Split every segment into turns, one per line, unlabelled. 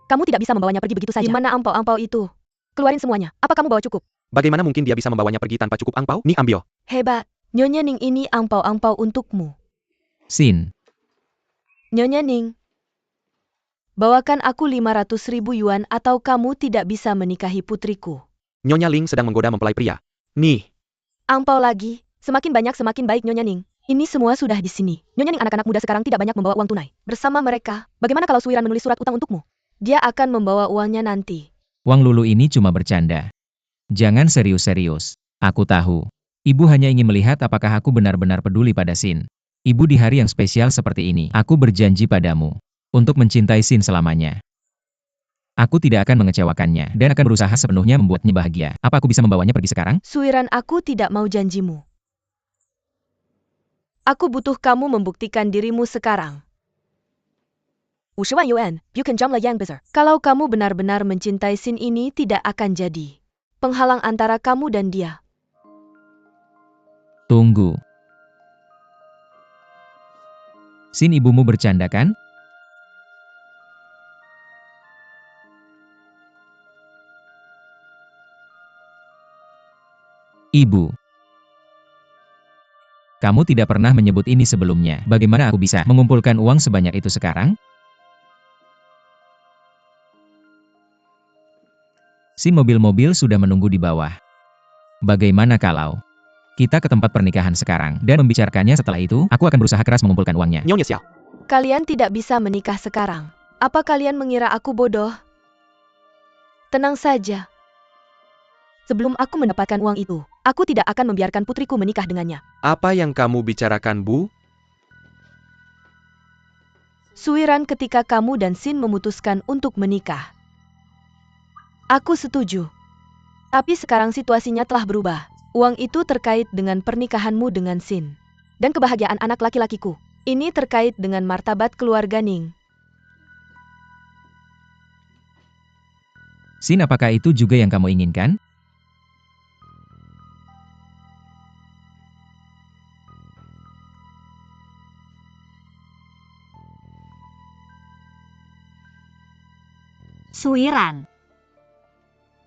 Kamu tidak bisa membawanya pergi begitu saja. Di mana ampau-ampau itu? Keluarin semuanya. Apa kamu bawa cukup?
Bagaimana mungkin dia bisa membawanya pergi tanpa cukup angpau? Nih ambil.
Hebat. Nyonya Ning, ini ampau-ampau untukmu.
Sin.
Nyonya Ning. Bawakan aku 500.000 yuan atau kamu tidak bisa menikahi putriku.
Nyonya Ling sedang menggoda mempelai pria. Nih.
Ampau lagi. Semakin banyak semakin baik Nyonya Ning. Ini semua sudah di sini. Nyonya Ning, anak-anak muda sekarang tidak banyak membawa uang tunai. Bersama mereka, bagaimana kalau Suiran menulis surat utang untukmu? Dia akan membawa uangnya nanti.
Wang Lulu ini cuma bercanda. Jangan serius-serius. Aku tahu. Ibu hanya ingin melihat apakah aku benar-benar peduli pada Sin. Ibu di hari yang spesial seperti ini, aku berjanji padamu untuk mencintai Sin selamanya. Aku tidak akan mengecewakannya dan akan berusaha sepenuhnya membuatnya bahagia. Apa aku bisa membawanya pergi sekarang?
Suiran, aku tidak mau janjimu. Aku butuh kamu membuktikan dirimu sekarang. 50 万 yuan, you can jump yang besar. Kalau kamu benar-benar mencintai Sin, ini tidak akan jadi penghalang antara kamu dan dia.
Tunggu. Sin, ibumu bercanda kan? Ibu. Kamu tidak pernah menyebut ini sebelumnya. Bagaimana aku bisa mengumpulkan uang sebanyak itu sekarang? Sin, mobil-mobil sudah menunggu di bawah. Bagaimana kalau kita ke tempat pernikahan sekarang dan membicarakannya setelah itu? Aku akan berusaha keras mengumpulkan uangnya.
Nyonya Xiao.
Kalian tidak bisa menikah sekarang. Apa kalian mengira aku bodoh? Tenang saja. Sebelum aku mendapatkan uang itu, aku tidak akan membiarkan putriku menikah dengannya.
Apa yang kamu bicarakan, Bu?
Suiran, ketika kamu dan Sin memutuskan untuk menikah, aku setuju. Tapi sekarang situasinya telah berubah. Uang itu terkait dengan pernikahanmu dengan Sin. Dan kebahagiaan anak laki-lakiku. Ini terkait dengan martabat keluarga Ning.
Sin, apakah itu juga yang kamu inginkan?
Suiran.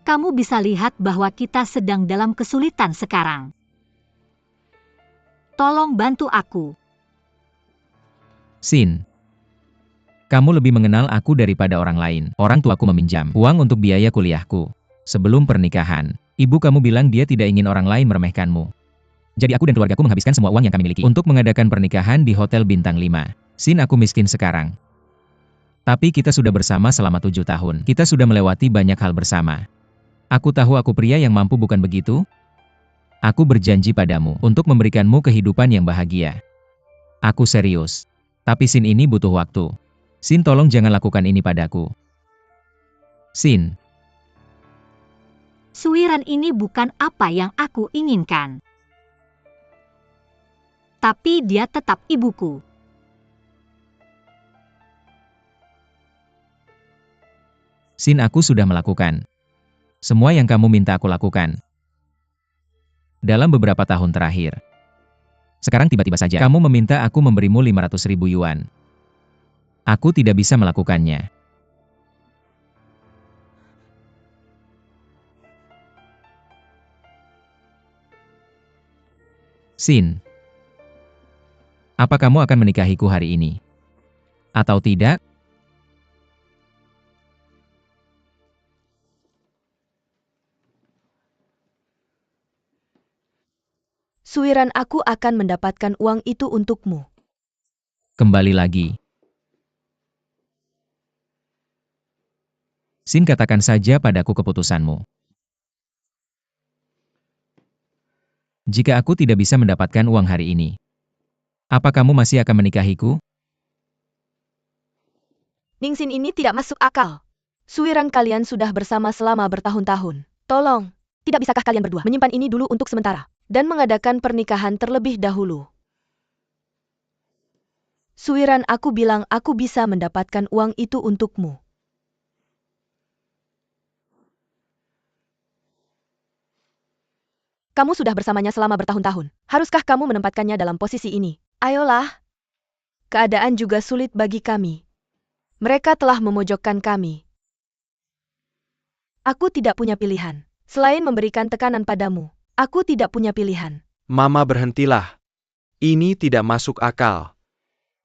Kamu bisa lihat bahwa kita sedang dalam kesulitan sekarang. Tolong bantu aku.
Sin. Kamu lebih mengenal aku daripada orang lain. Orang tuaku meminjam uang untuk biaya kuliahku. Sebelum pernikahan, ibu kamu bilang dia tidak ingin orang lain meremehkanmu. Jadi aku dan keluargaku menghabiskan semua uang yang kami miliki untuk mengadakan pernikahan di Hotel Bintang 5. Sin, aku miskin sekarang. Tapi kita sudah bersama selama 7 tahun. Kita sudah melewati banyak hal bersama. Aku tahu aku pria yang mampu, bukan begitu? Aku berjanji padamu untuk memberikanmu kehidupan yang bahagia. Aku serius. Tapi Sin, ini butuh waktu. Sin, tolong jangan lakukan ini padaku. Sin.
Suiran ini bukan apa yang aku inginkan. Tapi dia tetap ibuku.
Sin, aku sudah melakukan semua yang kamu minta aku lakukan dalam beberapa tahun terakhir. Sekarang tiba-tiba saja kamu meminta aku memberimu 500.000 yuan. Aku tidak bisa melakukannya. Sin. Apa kamu akan menikahiku hari ini? Atau tidak?
Suiran, aku akan mendapatkan uang itu untukmu.
Kembali lagi. Sin, katakan saja padaku keputusanmu. Jika aku tidak bisa mendapatkan uang hari ini, apa kamu masih akan menikahiku?
Ning Sin, ini tidak masuk akal. Suiran, kalian sudah bersama selama bertahun-tahun. Tolong, tidak bisakah kalian berdua menyimpan ini dulu untuk sementara dan mengadakan pernikahan terlebih dahulu? Suiran, aku bilang aku bisa mendapatkan uang itu untukmu. Kamu sudah bersamanya selama bertahun-tahun. Haruskah kamu menempatkannya dalam posisi ini? Ayolah. Keadaan juga sulit bagi kami. Mereka telah memojokkan kami. Aku tidak punya pilihan. Selain memberikan tekanan padamu, aku tidak punya pilihan.
Mama berhentilah. Ini tidak masuk akal.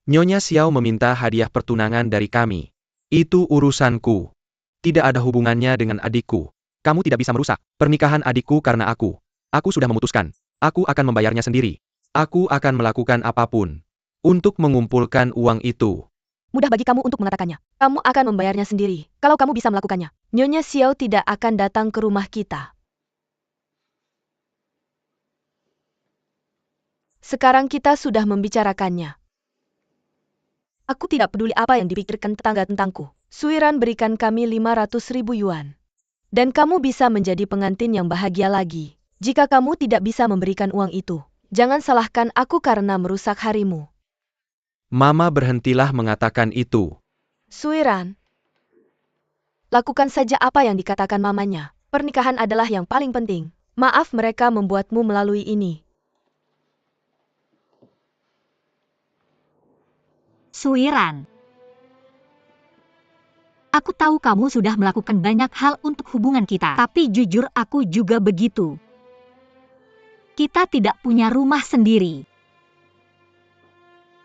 Nyonya Xiao meminta hadiah pertunangan dari kami. Itu urusanku. Tidak ada hubungannya dengan adikku. Kamu tidak bisa merusak pernikahan adikku karena aku. Aku sudah memutuskan. Aku akan membayarnya sendiri. Aku akan melakukan apapun untuk mengumpulkan uang itu.
Mudah bagi kamu untuk mengatakannya. Kamu akan membayarnya sendiri, kalau kamu bisa melakukannya. Nyonya Xiao tidak akan datang ke rumah kita. Sekarang kita sudah membicarakannya. Aku tidak peduli apa yang dipikirkan tetangga tentangku. Suiran berikan kami 500.000 yuan. Dan kamu bisa menjadi pengantin yang bahagia lagi. Jika kamu tidak bisa memberikan uang itu, jangan salahkan aku karena merusak harimu.
Mama berhentilah mengatakan itu.
Suiran, lakukan saja apa yang dikatakan mamanya. Pernikahan adalah yang paling penting. Maaf mereka membuatmu melalui ini.
Suiran. Aku tahu kamu sudah melakukan banyak hal untuk hubungan kita, tapi jujur aku juga begitu. Kita tidak punya rumah sendiri.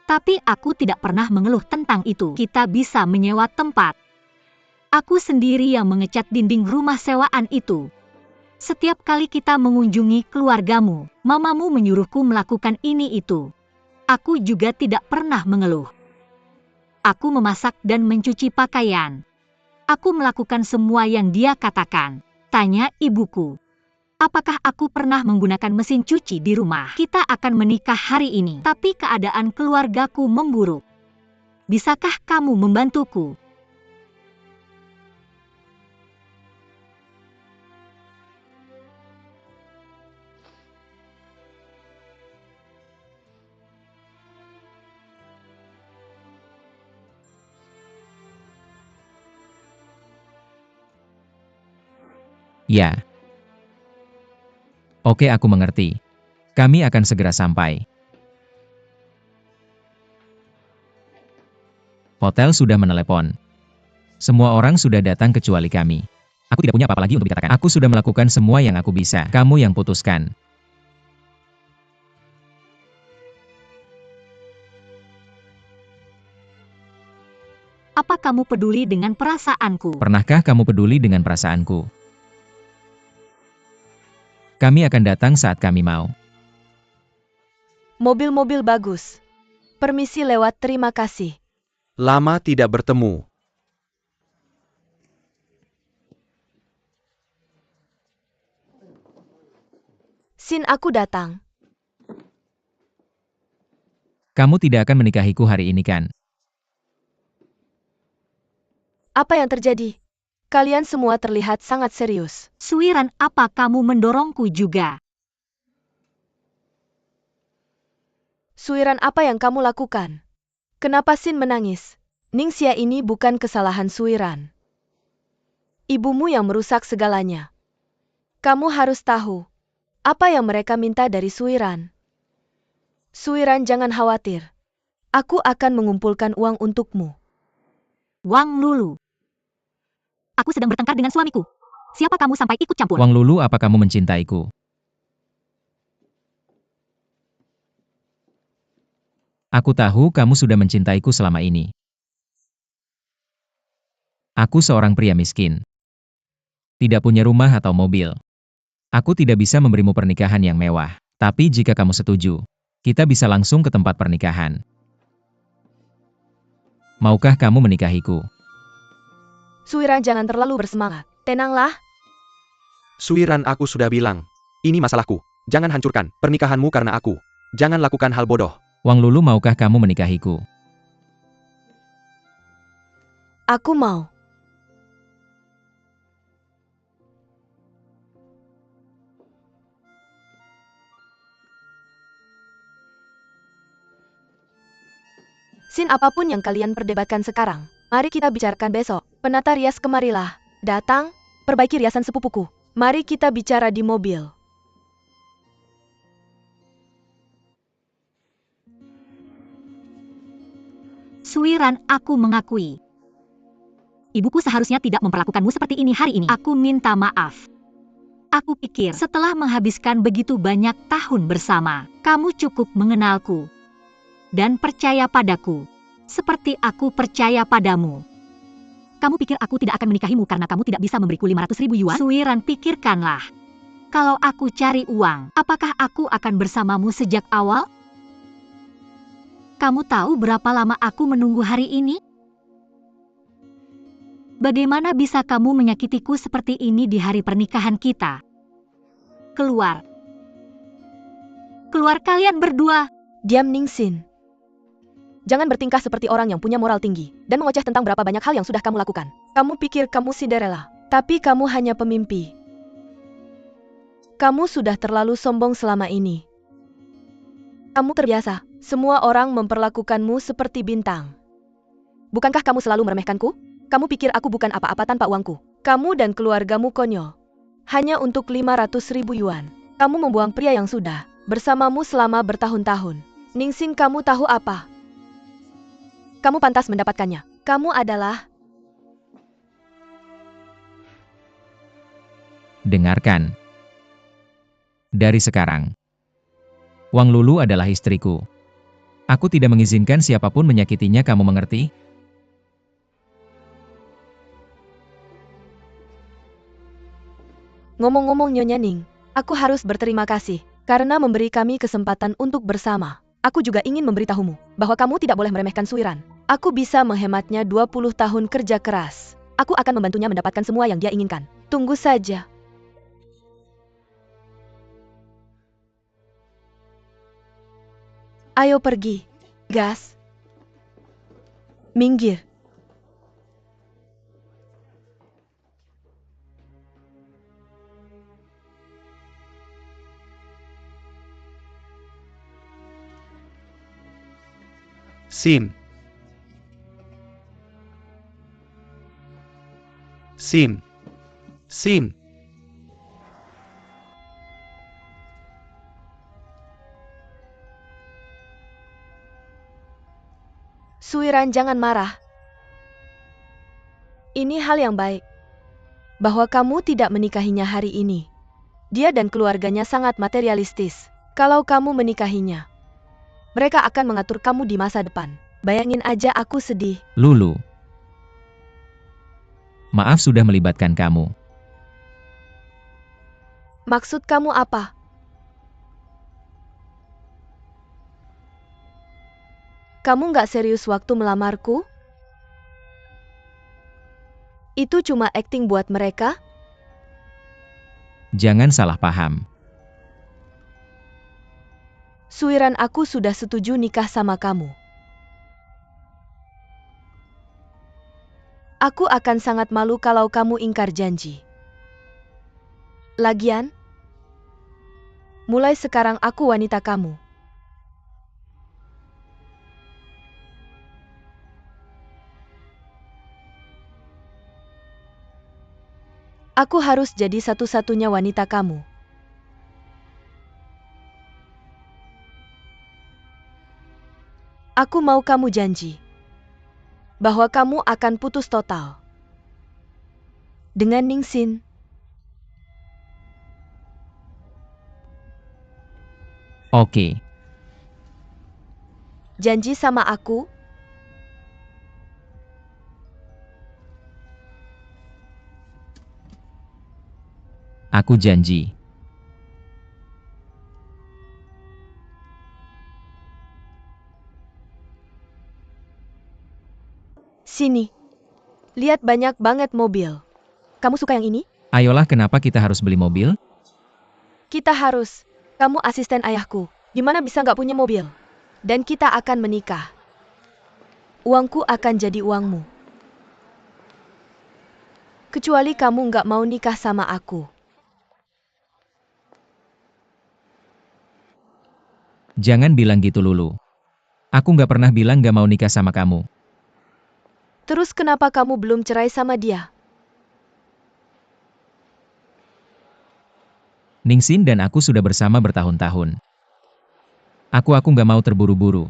Tapi aku tidak pernah mengeluh tentang itu. Kita bisa menyewa tempat. Aku sendiri yang mengecat dinding rumah sewaan itu. Setiap kali kita mengunjungi keluargamu, mamamu menyuruhku melakukan ini itu. Aku juga tidak pernah mengeluh. Aku memasak dan mencuci pakaian. Aku melakukan semua yang dia katakan. Tanya ibuku. Apakah aku pernah menggunakan mesin cuci di rumah? Kita akan menikah hari ini, tapi keadaan keluargaku memburuk. Bisakah kamu membantuku?
Ya. Oke, aku mengerti. Kami akan segera sampai. Hotel sudah menelepon. Semua orang sudah datang kecuali kami. Aku tidak punya apa-apa lagi untuk dikatakan. Aku sudah melakukan semua yang aku bisa. Kamu yang putuskan.
Apa kamu peduli dengan perasaanku?
Pernahkah kamu peduli dengan perasaanku? Kami akan datang saat kami mau.
Mobil-mobil bagus. Permisi lewat, terima kasih.
Lama tidak bertemu.
Sin, aku datang.
Kamu tidak akan menikahiku hari ini kan?
Apa yang terjadi? Kalian semua terlihat sangat serius.
Suiran, apa kamu mendorongku juga?
Suiran, apa yang kamu lakukan? Kenapa Sin menangis? Ningxia, ini bukan kesalahan Suiran. Ibumu yang merusak segalanya. Kamu harus tahu apa yang mereka minta dari Suiran. Suiran, jangan khawatir. Aku akan mengumpulkan uang untukmu.
Wang Lulu. Aku sedang bertengkar dengan suamiku. Siapa kamu sampai ikut campur?
Wang Lulu, apa kamu mencintaiku? Aku tahu kamu sudah mencintaiku selama ini. Aku seorang pria miskin. Tidak punya rumah atau mobil. Aku tidak bisa memberimu pernikahan yang mewah. Tapi jika kamu setuju, kita bisa langsung ke tempat pernikahan. Maukah kamu menikahiku?
Suiran, jangan terlalu bersemangat. Tenanglah.
Suiran, aku sudah bilang. Ini masalahku. Jangan hancurkan pernikahanmu karena aku. Jangan lakukan hal bodoh.
Wang Lulu, maukah kamu menikahiku?
Aku mau. Sin, apapun yang kalian perdebatkan sekarang, mari kita bicarakan besok. Penata rias, kemarilah. Datang, perbaiki riasan sepupuku. Mari kita bicara di mobil.
Suiran, aku mengakui. Ibuku seharusnya tidak memperlakukanmu seperti ini hari ini. Aku minta maaf. Aku pikir setelah menghabiskan begitu banyak tahun bersama, kamu cukup mengenalku dan percaya padaku, seperti aku percaya padamu. Kamu pikir aku tidak akan menikahimu karena kamu tidak bisa memberiku 500.000 yuan? Suiran, pikirkanlah. Kalau aku cari uang, apakah aku akan bersamamu sejak awal? Kamu tahu berapa lama aku menunggu hari ini? Bagaimana bisa kamu menyakitiku seperti ini di hari pernikahan kita? Keluar. Keluar kalian berdua.
Diam, Ningsin. Jangan bertingkah seperti orang yang punya moral tinggi dan mengoceh tentang berapa banyak hal yang sudah kamu lakukan. Kamu pikir kamu Cinderella, tapi kamu hanya pemimpi. Kamu sudah terlalu sombong selama ini. Kamu terbiasa, semua orang memperlakukanmu seperti bintang. Bukankah kamu selalu meremehkanku? Kamu pikir aku bukan apa-apa tanpa uangku. Kamu dan keluargamu konyol. Hanya untuk 500.000 yuan. Kamu membuang pria yang sudah bersamamu selama bertahun-tahun. Ningsin, kamu tahu apa? Kamu pantas mendapatkannya. Kamu adalah...
Dengarkan. Dari sekarang, Wang Lulu adalah istriku. Aku tidak mengizinkan siapapun menyakitinya, kamu mengerti?
Ngomong-ngomong Nyonya Ning, aku harus berterima kasih karena memberi kami kesempatan untuk bersama. Aku juga ingin memberitahumu bahwa kamu tidak boleh meremehkan Suiran. Aku bisa menghematnya 20 tahun kerja keras. Aku akan membantunya mendapatkan semua yang dia inginkan. Tunggu saja. Ayo pergi. Gas. Minggir.
Sin. Sin. Sin.
Suiran, jangan marah. Ini hal yang baik. Bahwa kamu tidak menikahinya hari ini. Dia dan keluarganya sangat materialistis. Kalau kamu menikahinya, mereka akan mengatur kamu di masa depan. Bayangin aja aku sedih.
Lulu. Maaf sudah melibatkan kamu.
Maksud kamu apa? Kamu nggak serius waktu melamarku? Itu cuma akting buat mereka?
Jangan salah paham.
Suiran, aku sudah setuju nikah sama kamu. Aku akan sangat malu kalau kamu ingkar janji. Lagian, mulai sekarang aku wanita kamu. Aku harus jadi satu-satunya wanita kamu. Aku mau kamu janji bahwa kamu akan putus total dengan Ningsin.
Oke.
Janji sama aku?
Aku janji.
Sini. Lihat, banyak banget mobil. Kamu suka yang ini?
Ayolah, kenapa kita harus beli mobil?
Kita harus. Kamu asisten ayahku. Gimana bisa nggak punya mobil? Dan kita akan menikah. Uangku akan jadi uangmu. Kecuali kamu nggak mau nikah sama aku.
Jangan bilang gitu, Lulu. Aku nggak pernah bilang nggak mau nikah sama kamu.
Terus kenapa kamu belum cerai sama dia?
Ningsin dan aku sudah bersama bertahun-tahun. Aku nggak mau terburu-buru.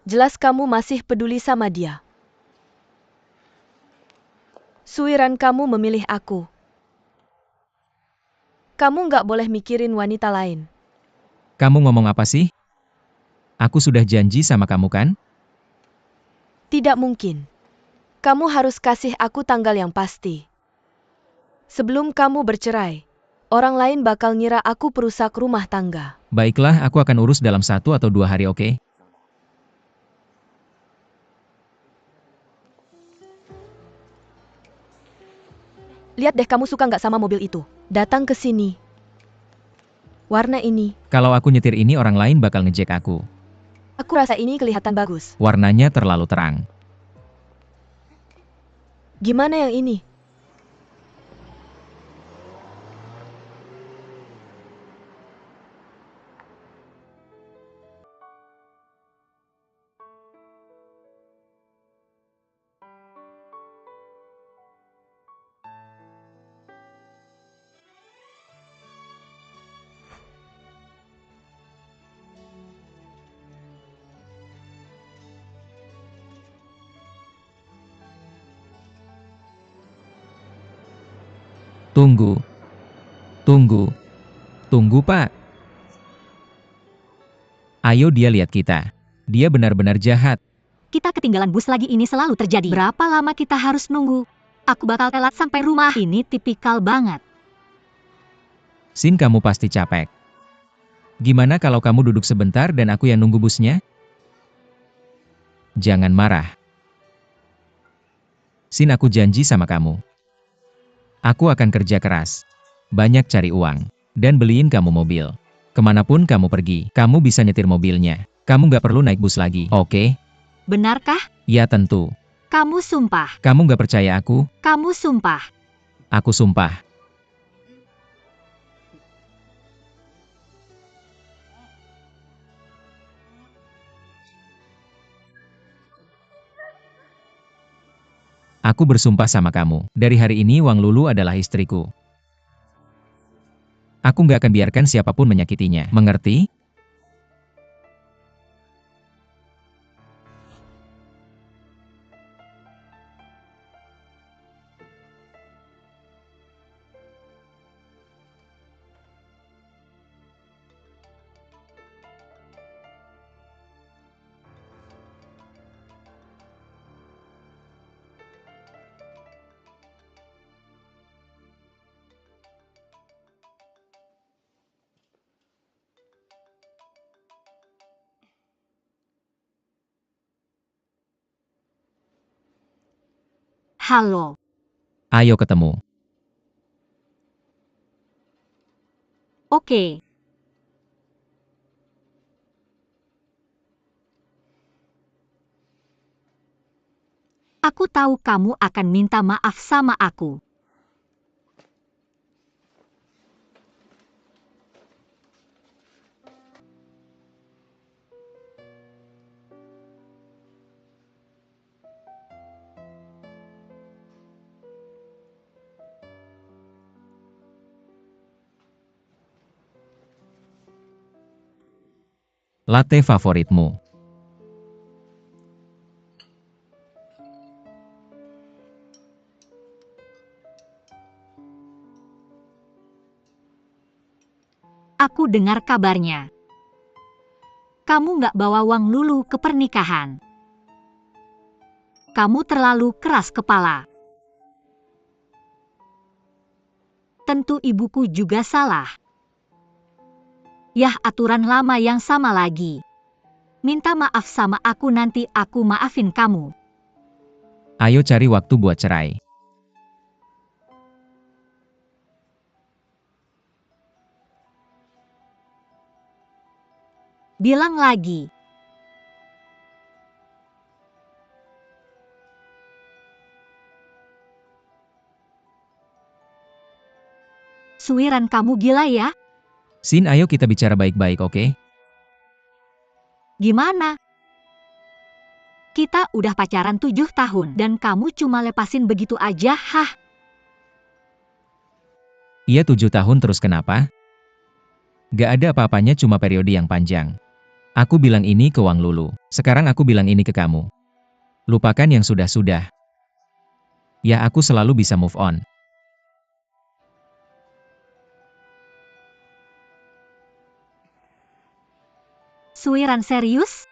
Jelas kamu masih peduli sama dia. Suiran kamu memilih aku. Kamu nggak boleh mikirin wanita lain.
Kamu ngomong apa sih? Aku sudah janji sama kamu kan?
Tidak mungkin. Kamu harus kasih aku tanggal yang pasti. Sebelum kamu bercerai, orang lain bakal ngira aku perusak rumah tangga.
Baiklah, aku akan urus dalam 1 atau 2 hari, oke?
Lihat deh kamu suka nggak sama mobil itu. Datang ke sini. Warna ini.
Kalau aku nyetir ini orang lain bakal ngejek aku.
Aku rasa ini kelihatan bagus.
Warnanya terlalu terang.
Gimana yang ini?
Tunggu. Tunggu. Tunggu, Pak. Ayo, dia lihat kita. Dia benar-benar jahat.
Kita ketinggalan bus lagi, ini selalu terjadi. Berapa lama kita harus nunggu? Aku bakal telat sampai rumah. Ini tipikal banget.
Sin, kamu pasti capek. Gimana kalau kamu duduk sebentar dan aku yang nunggu busnya? Jangan marah. Sin, aku janji sama kamu. Aku akan kerja keras. Banyak cari uang. Dan beliin kamu mobil. Kemanapun kamu pergi, kamu bisa nyetir mobilnya. Kamu nggak perlu naik bus lagi, oke?
Benarkah?
Ya tentu.
Kamu sumpah.
Kamu nggak percaya aku?
Kamu sumpah.
Aku sumpah. Aku bersumpah sama kamu, dari hari ini Wang Lulu adalah istriku. Aku nggak akan biarkan siapapun menyakitinya, mengerti?
Halo.
Ayo ketemu.
Oke. Aku tahu kamu akan minta maaf sama aku.
Latte favoritmu.
Aku dengar kabarnya. Kamu nggak bawa Wang Lulu ke pernikahan. Kamu terlalu keras kepala. Tentu ibuku juga salah. Yah, aturan lama yang sama lagi. Minta maaf sama aku, nanti aku maafin kamu.
Ayo cari waktu buat cerai.
Bilang lagi. Suiran kamu gila ya?
Sin, ayo kita bicara baik-baik, oke?
Gimana? Kita udah pacaran 7 tahun dan kamu cuma lepasin begitu aja, hah?
Iya 7 tahun terus kenapa? Gak ada apa-apanya, cuma periode yang panjang. Aku bilang ini ke Wang Lulu. Sekarang aku bilang ini ke kamu. Lupakan yang sudah-sudah. Ya, aku selalu bisa move on.
Suiran serius?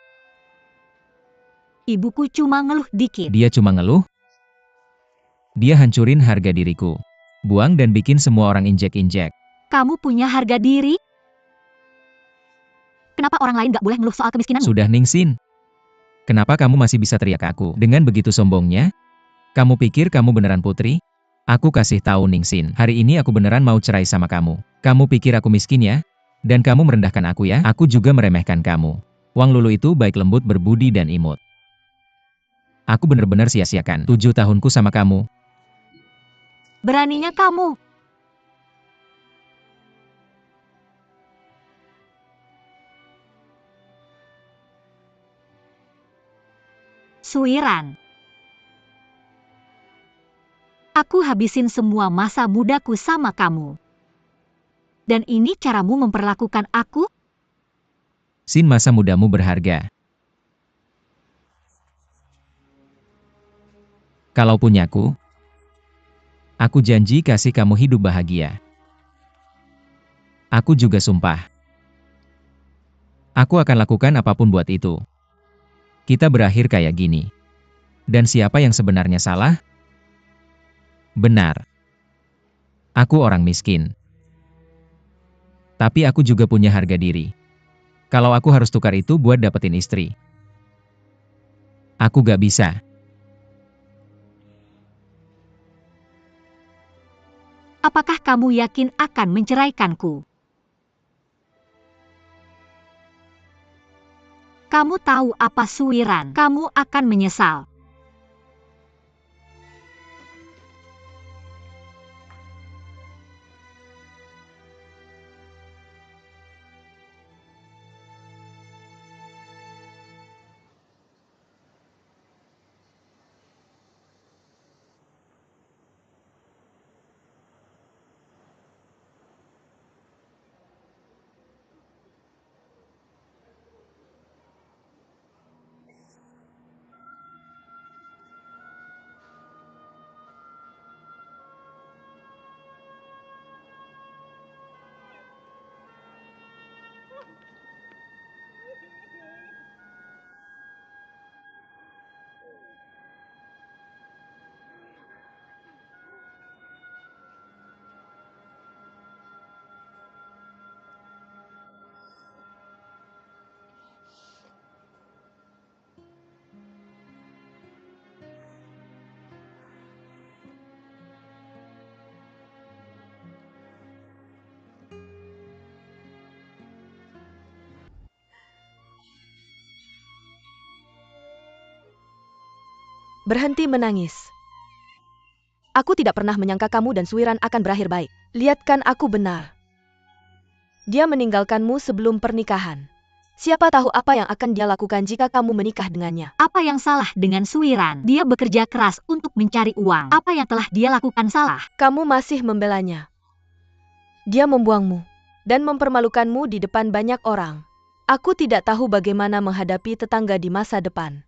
Ibuku cuma ngeluh dikit.
Dia cuma ngeluh? Dia hancurin harga diriku. Buang dan bikin semua orang injek-injek.
Kamu punya harga diri? Kenapa orang lain gak boleh ngeluh soal kemiskinanmu?
Sudah Ningsin. Kenapa kamu masih bisa teriak aku? Dengan begitu sombongnya? Kamu pikir kamu beneran putri? Aku kasih tahu Ningsin. Hari ini aku beneran mau cerai sama kamu. Kamu pikir aku miskin ya? Dan kamu merendahkan aku ya? Aku juga meremehkan kamu. Wang Lulu itu baik lembut berbudi dan imut. Aku bener-bener sia-siakan 7 tahunku sama kamu.
Beraninya kamu. Suiran. Aku habisin semua masa mudaku sama kamu. Dan ini caramu memperlakukan aku?
Sin, masa mudamu berharga. Kalau punyaku, aku janji kasih kamu hidup bahagia. Aku juga sumpah. Aku akan lakukan apapun buat itu. Kita berakhir kayak gini. Dan siapa yang sebenarnya salah? Benar. Aku orang miskin. Tapi aku juga punya harga diri. Kalau aku harus tukar itu buat dapetin istri, aku gak bisa.
Apakah kamu yakin akan menceraikanku? Kamu tahu apa, Suiran? Kamu akan menyesal.
Berhenti menangis. Aku tidak pernah menyangka kamu dan Suiran akan berakhir baik. Lihatkan aku benar. Dia meninggalkanmu sebelum pernikahan. Siapa tahu apa yang akan dia lakukan jika kamu menikah dengannya.
Apa yang salah dengan Suiran? Dia bekerja keras untuk mencari uang. Apa yang telah dia lakukan salah?
Kamu masih membelanya. Dia membuangmu dan mempermalukanmu di depan banyak orang. Aku tidak tahu bagaimana menghadapi tetangga di masa depan.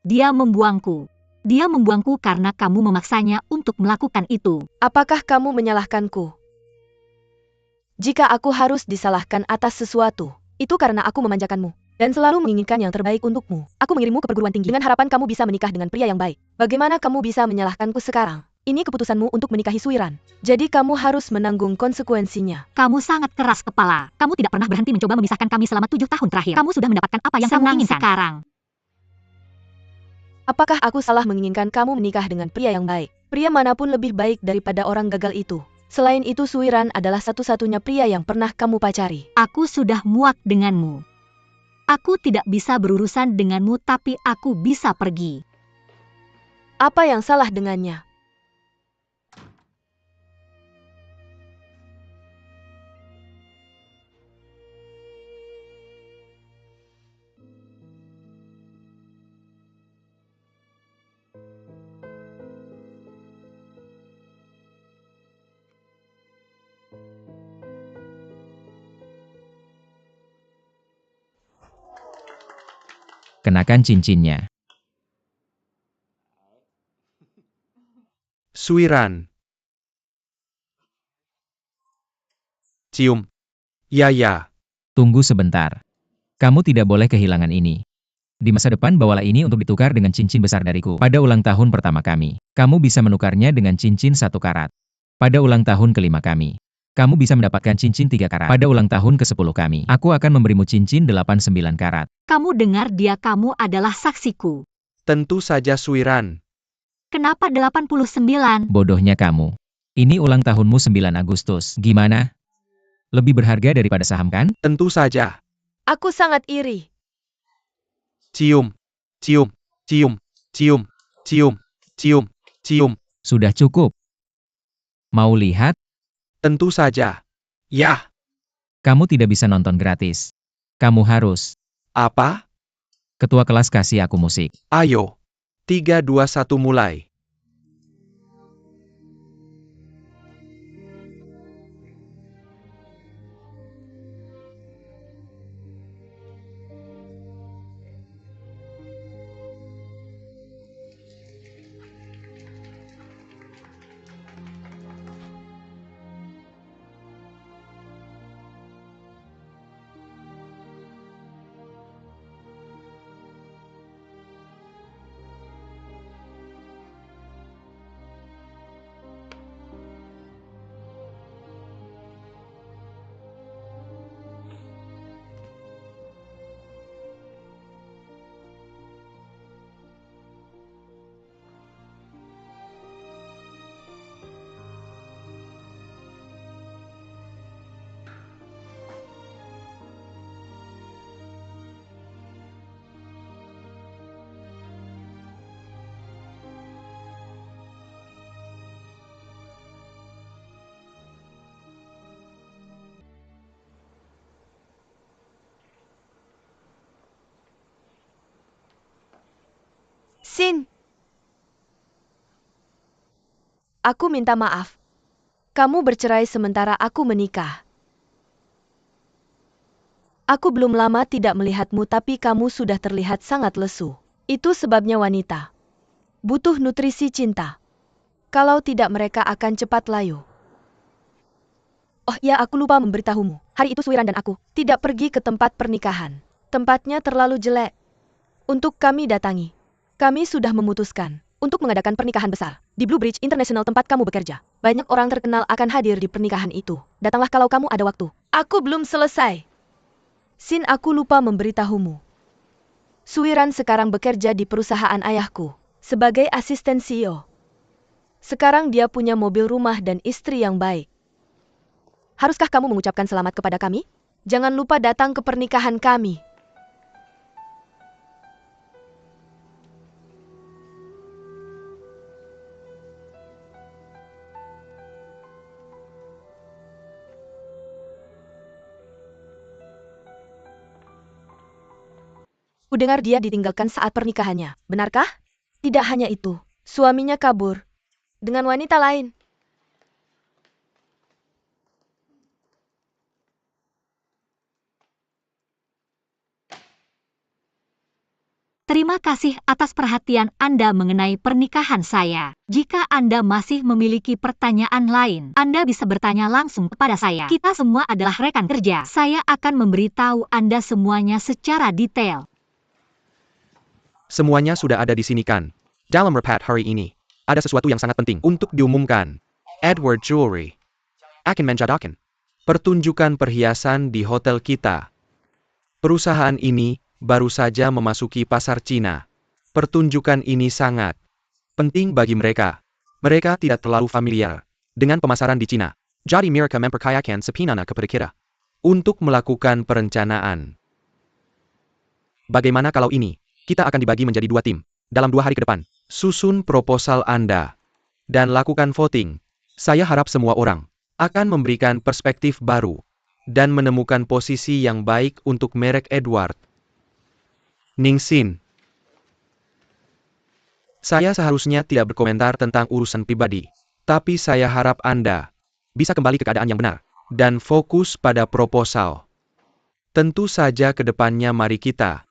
Dia membuangku. Dia membuangku karena kamu memaksanya untuk melakukan itu.
Apakah kamu menyalahkanku? Jika aku harus disalahkan atas sesuatu, itu karena aku memanjakanmu dan selalu menginginkan yang terbaik untukmu. Aku mengirimmu ke perguruan tinggi dengan harapan kamu bisa menikah dengan pria yang baik. Bagaimana kamu bisa menyalahkanku sekarang? Ini keputusanmu untuk menikahi Suiran. Jadi kamu harus menanggung konsekuensinya.
Kamu sangat keras kepala. Kamu tidak pernah berhenti mencoba memisahkan kami selama 7 tahun terakhir. Kamu sudah mendapatkan apa yang kamu inginkan sekarang.
Apakah aku salah menginginkan kamu menikah dengan pria yang baik? Pria manapun lebih baik daripada orang gagal itu. Selain itu, Suiran adalah satu-satunya pria yang pernah kamu pacari.
Aku sudah muak denganmu. Aku tidak bisa berurusan denganmu, tapi aku bisa pergi.
Apa yang salah dengannya?
Kenakan cincinnya.
Suiran. Cium. Ya.
Tunggu sebentar. Kamu tidak boleh kehilangan ini. Di masa depan bawalah ini untuk ditukar dengan cincin besar dariku. Pada ulang tahun pertama kami, kamu bisa menukarnya dengan cincin 1 karat. Pada ulang tahun kelima kami, kamu bisa mendapatkan cincin 3 karat. Pada ulang tahun ke-10 kami, aku akan memberimu cincin 89 karat.
Kamu dengar dia, kamu adalah saksiku.
Tentu saja Suiran.
Kenapa 89?
Bodohnya kamu. Ini ulang tahunmu 9 Agustus. Gimana? Lebih berharga daripada saham kan?
Tentu saja.
Aku sangat iri.
Cium. Cium. Cium. Cium. Cium. Cium. Cium.
Sudah cukup. Mau lihat?
Tentu saja. Ya.
Kamu tidak bisa nonton gratis. Kamu harus.
Apa?
Ketua kelas kasih aku musik.
Ayo. 3, 2, 1 mulai.
Sin. Aku minta maaf. Kamu bercerai sementara aku menikah. Aku belum lama tidak melihatmu tapi kamu sudah terlihat sangat lesu. Itu sebabnya wanita butuh nutrisi cinta. Kalau tidak mereka akan cepat layu. Oh ya, aku lupa memberitahumu. Hari itu Suiran dan aku tidak pergi ke tempat pernikahan. Tempatnya terlalu jelek untuk kami datangi. Kami sudah memutuskan untuk mengadakan pernikahan besar di Blue Bridge International tempat kamu bekerja. Banyak orang terkenal akan hadir di pernikahan itu. Datanglah kalau kamu ada waktu. Aku belum selesai. Sin, aku lupa memberitahumu. Suiran sekarang bekerja di perusahaan ayahku sebagai asisten CEO. Sekarang dia punya mobil, rumah, dan istri yang baik. Haruskah kamu mengucapkan selamat kepada kami? Jangan lupa datang ke pernikahan kami. Kudengar dia ditinggalkan saat pernikahannya, benarkah? Tidak hanya itu, suaminya kabur dengan wanita lain.
Terima kasih atas perhatian Anda mengenai pernikahan saya. Jika Anda masih memiliki pertanyaan lain, Anda bisa bertanya langsung kepada saya. Kita semua adalah rekan kerja. Saya akan memberitahu Anda semuanya secara detail.
Semuanya sudah ada di sini kan? Dalam rapat hari ini, ada sesuatu yang sangat penting untuk diumumkan. Edward Jewelry akan menjadikan pertunjukan perhiasan di hotel kita. Perusahaan ini baru saja memasuki pasar Cina. Pertunjukan ini sangat penting bagi mereka. Mereka tidak terlalu familiar dengan pemasaran di Cina. Jadi mereka mempercayakan sepenuhnya kepada kita untuk melakukan perencanaan. Bagaimana kalau ini? Kita akan dibagi menjadi 2 tim. Dalam 2 hari ke depan, susun proposal Anda dan lakukan voting. Saya harap semua orang akan memberikan perspektif baru dan menemukan posisi yang baik untuk merek Edward. Ningsin. Saya seharusnya tidak berkomentar tentang urusan pribadi, tapi saya harap Anda bisa kembali ke keadaan yang benar dan fokus pada proposal. Tentu saja ke depannya mari kita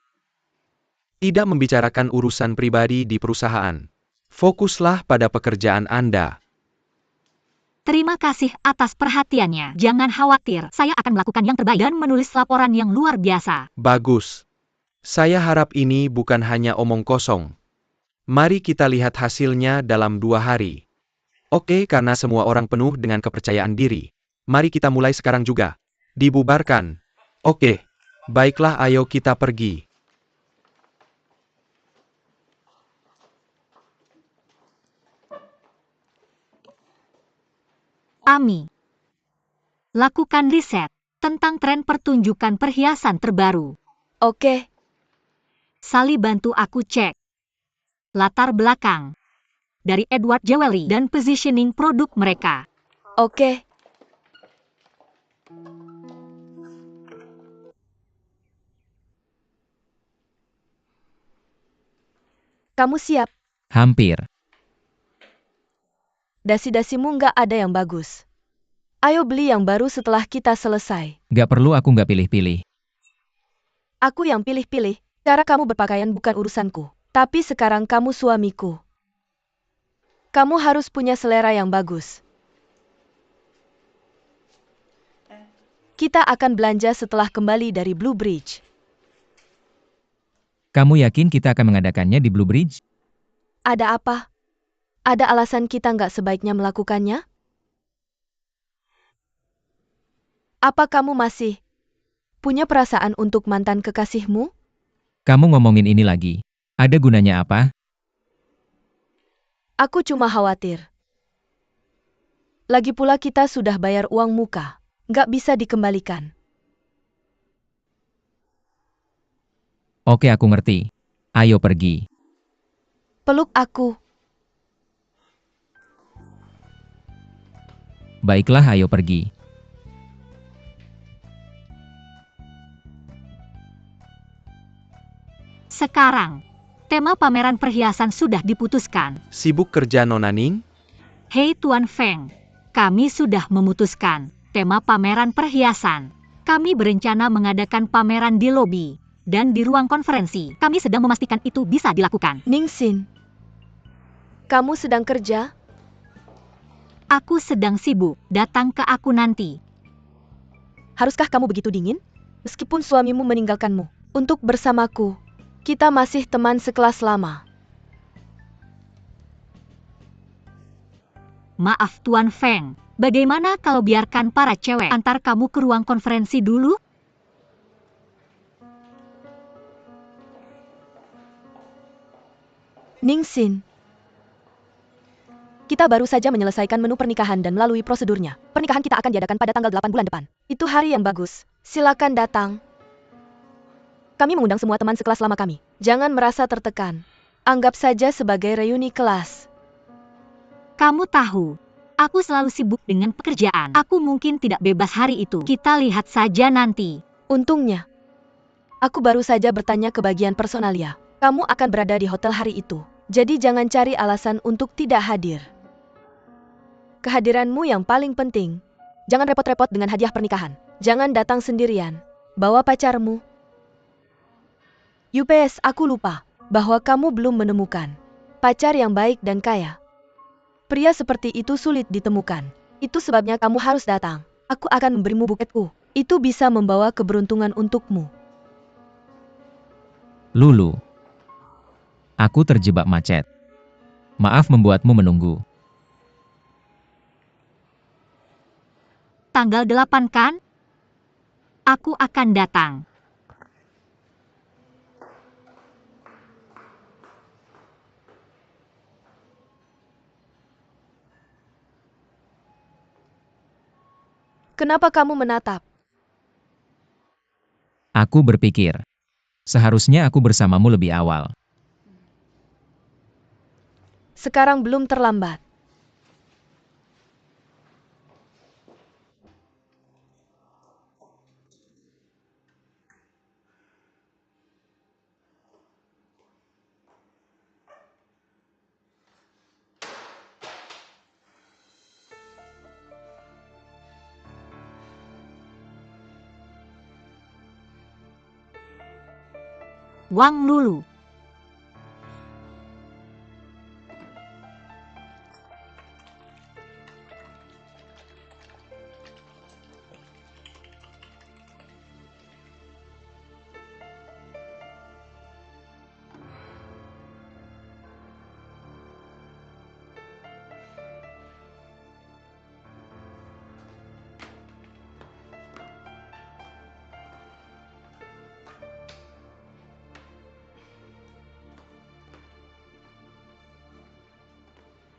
Tidak membicarakan urusan pribadi di perusahaan. Fokuslah pada pekerjaan Anda.
Terima kasih atas perhatiannya. Jangan khawatir, saya akan melakukan yang terbaik dan menulis laporan yang luar biasa.
Bagus. Saya harap ini bukan hanya omong kosong. Mari kita lihat hasilnya dalam 2 hari. Oke, karena semua orang penuh dengan kepercayaan diri. Mari kita mulai sekarang juga. Dibubarkan. Oke. Baiklah, ayo kita pergi.
Ami. Lakukan riset tentang tren pertunjukan perhiasan terbaru.
Oke,
Sally bantu aku cek latar belakang dari Edward Jewelry dan positioning produk mereka.
oke. Kamu siap?
Hampir.
Dasi-dasimu nggak ada yang bagus. Ayo beli yang baru setelah kita selesai.
Gak perlu, aku gak pilih-pilih.
Aku yang pilih-pilih. Cara kamu berpakaian bukan urusanku. Tapi sekarang kamu suamiku. Kamu harus punya selera yang bagus. Kita akan belanja setelah kembali dari Blue Bridge.
Kamu yakin kita akan mengadakannya di Blue Bridge?
Ada apa? Ada alasan kita nggak sebaiknya melakukannya? Apa kamu masih punya perasaan untuk mantan kekasihmu?
Kamu ngomongin ini lagi. Ada gunanya apa?
Aku cuma khawatir. Lagi pula kita sudah bayar uang muka. Nggak bisa dikembalikan.
Oke, aku ngerti. Ayo pergi.
Peluk aku.
Baiklah, ayo pergi.
Sekarang, tema pameran perhiasan sudah diputuskan.
Sibuk kerja Nona Ning?
Hei Tuan Feng, kami sudah memutuskan tema pameran perhiasan. Kami berencana mengadakan pameran di lobi dan di ruang konferensi. Kami sedang memastikan itu bisa dilakukan.
Ningsin. Kamu sedang kerja?
Aku sedang sibuk, datang ke aku nanti.
Haruskah kamu begitu dingin? Meskipun suamimu meninggalkanmu. Untuk bersamaku, kita masih teman sekelas lama.
Maaf Tuan Feng, bagaimana kalau biarkan para cewek antar kamu ke ruang konferensi dulu?
Ningsin. Kita baru saja menyelesaikan menu pernikahan dan melalui prosedurnya. Pernikahan kita akan diadakan pada tanggal 8 bulan depan. Itu hari yang bagus. Silakan datang. Kami mengundang semua teman sekelas lama kami. Jangan merasa tertekan. Anggap saja sebagai reuni kelas.
Kamu tahu, aku selalu sibuk dengan pekerjaan. Aku mungkin tidak bebas hari itu. Kita lihat saja nanti.
Untungnya, aku baru saja bertanya ke bagian personalia. Kamu akan berada di hotel hari itu. Jadi jangan cari alasan untuk tidak hadir. Kehadiranmu yang paling penting. Jangan repot-repot dengan hadiah pernikahan. Jangan datang sendirian. Bawa pacarmu. UPS, aku lupa bahwa kamu belum menemukan pacar yang baik dan kaya. Pria seperti itu sulit ditemukan. Itu sebabnya kamu harus datang. Aku akan memberimu buketku. Itu bisa membawa keberuntungan untukmu.
Lulu. Aku terjebak macet. Maaf membuatmu menunggu.
Tanggal 8 kan? Aku akan datang.
Kenapa kamu menatap?
Aku berpikir. Seharusnya aku bersamamu lebih awal.
Sekarang belum terlambat.
Wang Lulu.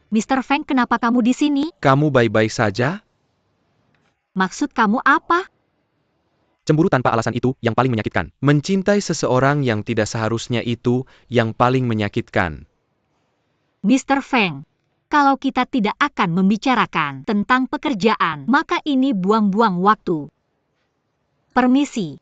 Mr. Feng, kenapa kamu di sini?
Kamu baik-baik saja?
Maksud kamu apa?
Cemburu tanpa alasan itu yang paling menyakitkan. Mencintai seseorang yang tidak seharusnya itu yang paling menyakitkan.
Mr. Feng, kalau kita tidak akan membicarakan tentang pekerjaan, maka ini buang-buang waktu. Permisi.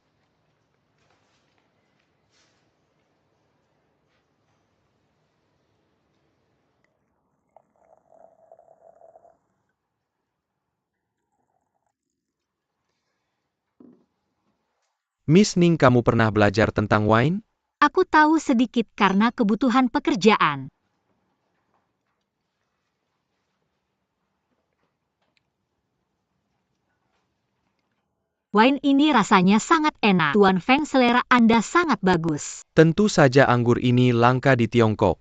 Miss Ning, kamu pernah belajar tentang wine?
Aku tahu sedikit karena kebutuhan pekerjaan. Wine ini rasanya sangat enak. Tuan Feng, selera Anda sangat bagus.
Tentu saja anggur ini langka di Tiongkok.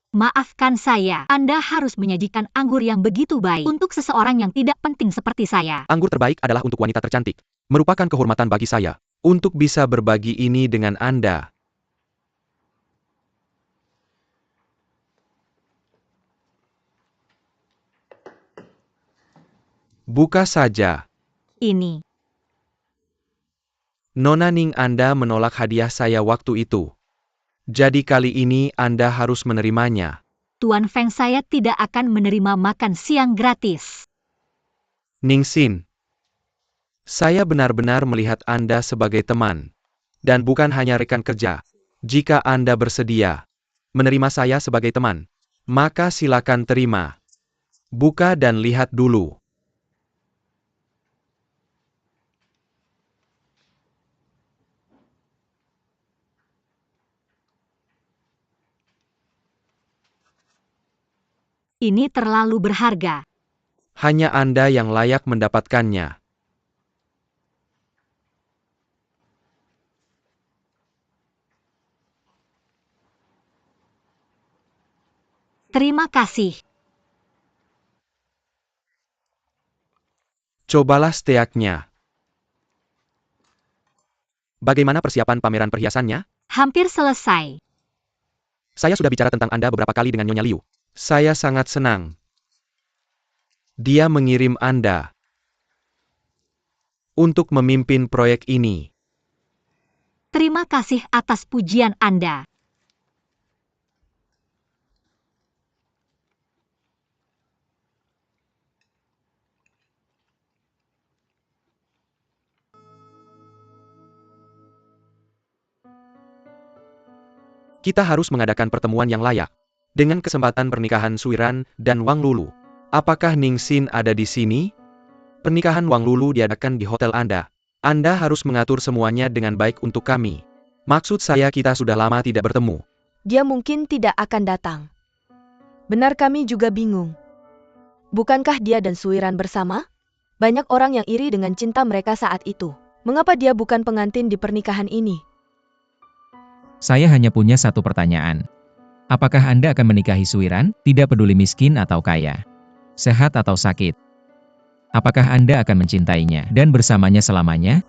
Maafkan saya, Anda harus menyajikan anggur yang begitu baik untuk seseorang yang tidak penting seperti saya.
Anggur terbaik adalah untuk wanita tercantik. Merupakan kehormatan bagi saya untuk bisa berbagi ini dengan Anda. Buka saja.
Ini.
Nona Ning, Anda menolak hadiah saya waktu itu. Jadi kali ini Anda harus menerimanya.
Tuan Feng, saya tidak akan menerima makan siang gratis.
Ning Xin, saya benar-benar melihat Anda sebagai teman. Dan bukan hanya rekan kerja. Jika Anda bersedia menerima saya sebagai teman, maka silakan terima. Buka dan lihat dulu.
Ini terlalu berharga.
Hanya Anda yang layak mendapatkannya.
Terima kasih.
Cobalah steaknya. Bagaimana persiapan pameran perhiasannya?
Hampir selesai.
Saya sudah bicara tentang Anda beberapa kali dengan Nyonya Liu. Saya sangat senang. Dia mengirim Anda untuk memimpin proyek ini.
Terima kasih atas pujian Anda.
Kita harus mengadakan pertemuan yang layak. Dengan kesempatan pernikahan Suiran dan Wang Lulu. Apakah Ning Xin ada di sini? Pernikahan Wang Lulu diadakan di hotel Anda. Anda harus mengatur semuanya dengan baik untuk kami. Maksud saya, kita sudah lama tidak bertemu.
Dia mungkin tidak akan datang. Benar, kami juga bingung. Bukankah dia dan Suiran bersama? Banyak orang yang iri dengan cinta mereka saat itu. Mengapa dia bukan pengantin di pernikahan ini?
Saya hanya punya satu pertanyaan. Apakah Anda akan menikahi Suiran, tidak peduli miskin atau kaya? Sehat atau sakit? Apakah Anda akan mencintainya dan bersamanya selamanya?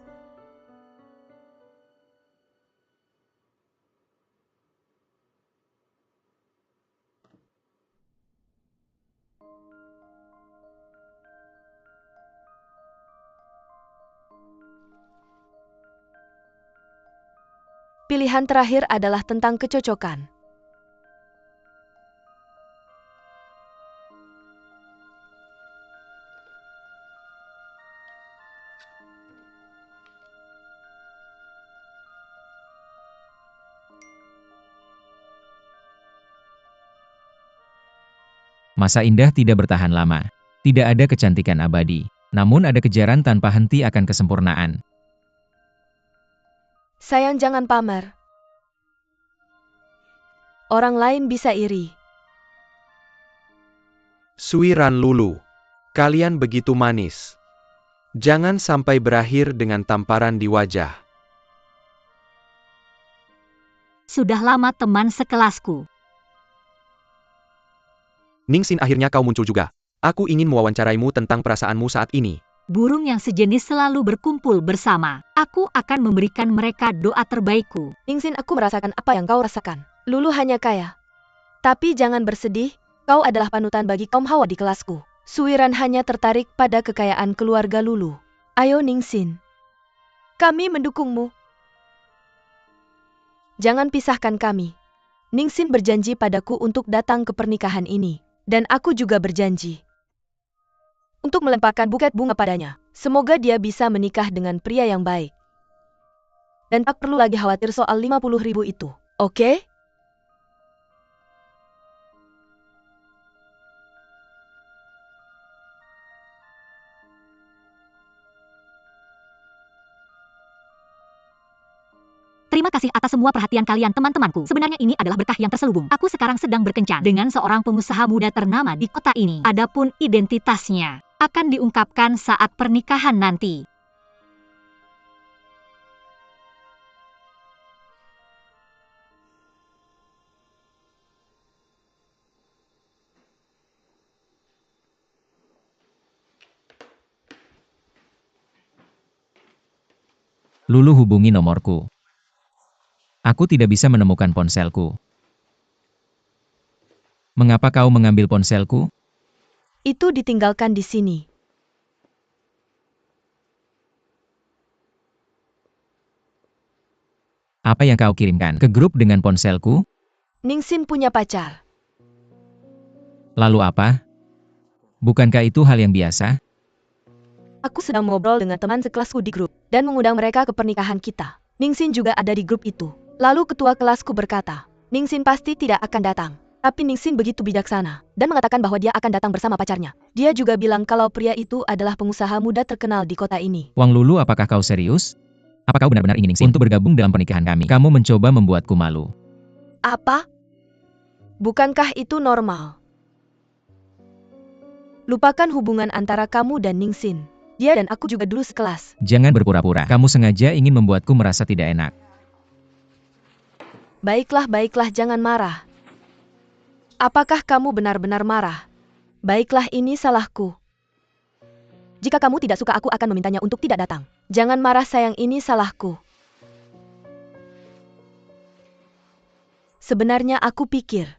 Pilihan terakhir adalah tentang kecocokan.
Masa indah tidak bertahan lama. Tidak ada kecantikan abadi. Namun ada kejaran tanpa henti akan kesempurnaan.
Sayang, jangan pamer. Orang lain bisa iri.
Suiran Lulu, kalian begitu manis. Jangan sampai berakhir dengan tamparan di wajah.
Sudah lama teman sekelasku.
Ning Xin, akhirnya kau muncul juga. Aku ingin mewawancaraimu tentang perasaanmu saat ini.
Burung yang sejenis selalu berkumpul bersama. Aku akan memberikan mereka doa terbaikku.
Ning Xin, aku merasakan apa yang kau rasakan. Lulu hanya kaya. Tapi jangan bersedih, Kau adalah panutan bagi kaum hawa di kelasku. Suiran hanya tertarik pada kekayaan keluarga Lulu. Ayo Ningxin. Kami mendukungmu. Jangan pisahkan kami. Ningxin berjanji padaku untuk datang ke pernikahan ini. Dan aku juga berjanji untuk melemparkan buket bunga padanya. Semoga dia bisa menikah dengan pria yang baik. Dan tak perlu lagi khawatir soal 50.000 itu. Oke?
Terima kasih atas semua perhatian kalian teman-temanku. Sebenarnya ini adalah berkah yang terselubung. Aku sekarang sedang berkencan dengan seorang pengusaha muda ternama di kota ini. Adapun identitasnya akan diungkapkan saat pernikahan nanti.
Lulu hubungi nomorku. Aku tidak bisa menemukan ponselku. Mengapa kau mengambil ponselku?
Itu ditinggalkan di sini.
Apa yang kau kirimkan ke grup dengan ponselku?
Ningxin punya pacar.
Lalu apa? Bukankah itu hal yang biasa?
Aku sedang ngobrol dengan teman sekelasku di grup dan mengundang mereka ke pernikahan kita. Ningxin juga ada di grup itu. Lalu ketua kelasku berkata, Ningxin pasti tidak akan datang. Tapi Ningxin begitu bijaksana dan mengatakan bahwa dia akan datang bersama pacarnya. Dia juga bilang kalau pria itu adalah pengusaha muda terkenal di kota ini.
Wang Lulu, apakah kau serius? Apa kau benar-benar ingin Ningxin untuk bergabung dalam pernikahan kami? Kamu mencoba membuatku malu.
Apa? Bukankah itu normal? Lupakan hubungan antara kamu dan Ningxin. Dia dan aku juga dulu sekelas.
Jangan berpura-pura. Kamu sengaja ingin membuatku merasa tidak enak.
Baiklah, jangan marah. Apakah kamu benar-benar marah? Baiklah, ini salahku. Jika kamu tidak suka, aku akan memintanya untuk tidak datang. Jangan marah sayang, ini salahku. Sebenarnya aku pikir,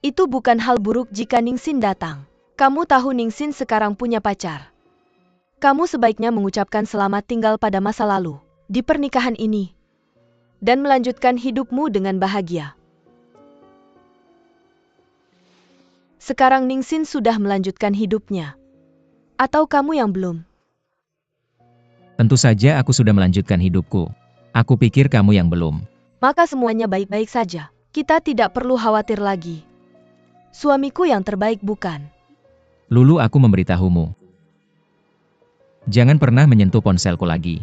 itu bukan hal buruk jika Ningxin datang. Kamu tahu Ningxin sekarang punya pacar. Kamu sebaiknya mengucapkan selamat tinggal pada masa lalu, di pernikahan ini. Dan melanjutkan hidupmu dengan bahagia. Sekarang Ningxin sudah melanjutkan hidupnya. Atau kamu yang belum?
Tentu saja aku sudah melanjutkan hidupku. Aku pikir kamu yang belum.
Maka semuanya baik-baik saja. Kita tidak perlu khawatir lagi. Suamiku yang terbaik, bukan?
Lulu, aku memberitahumu. Jangan pernah menyentuh ponselku lagi.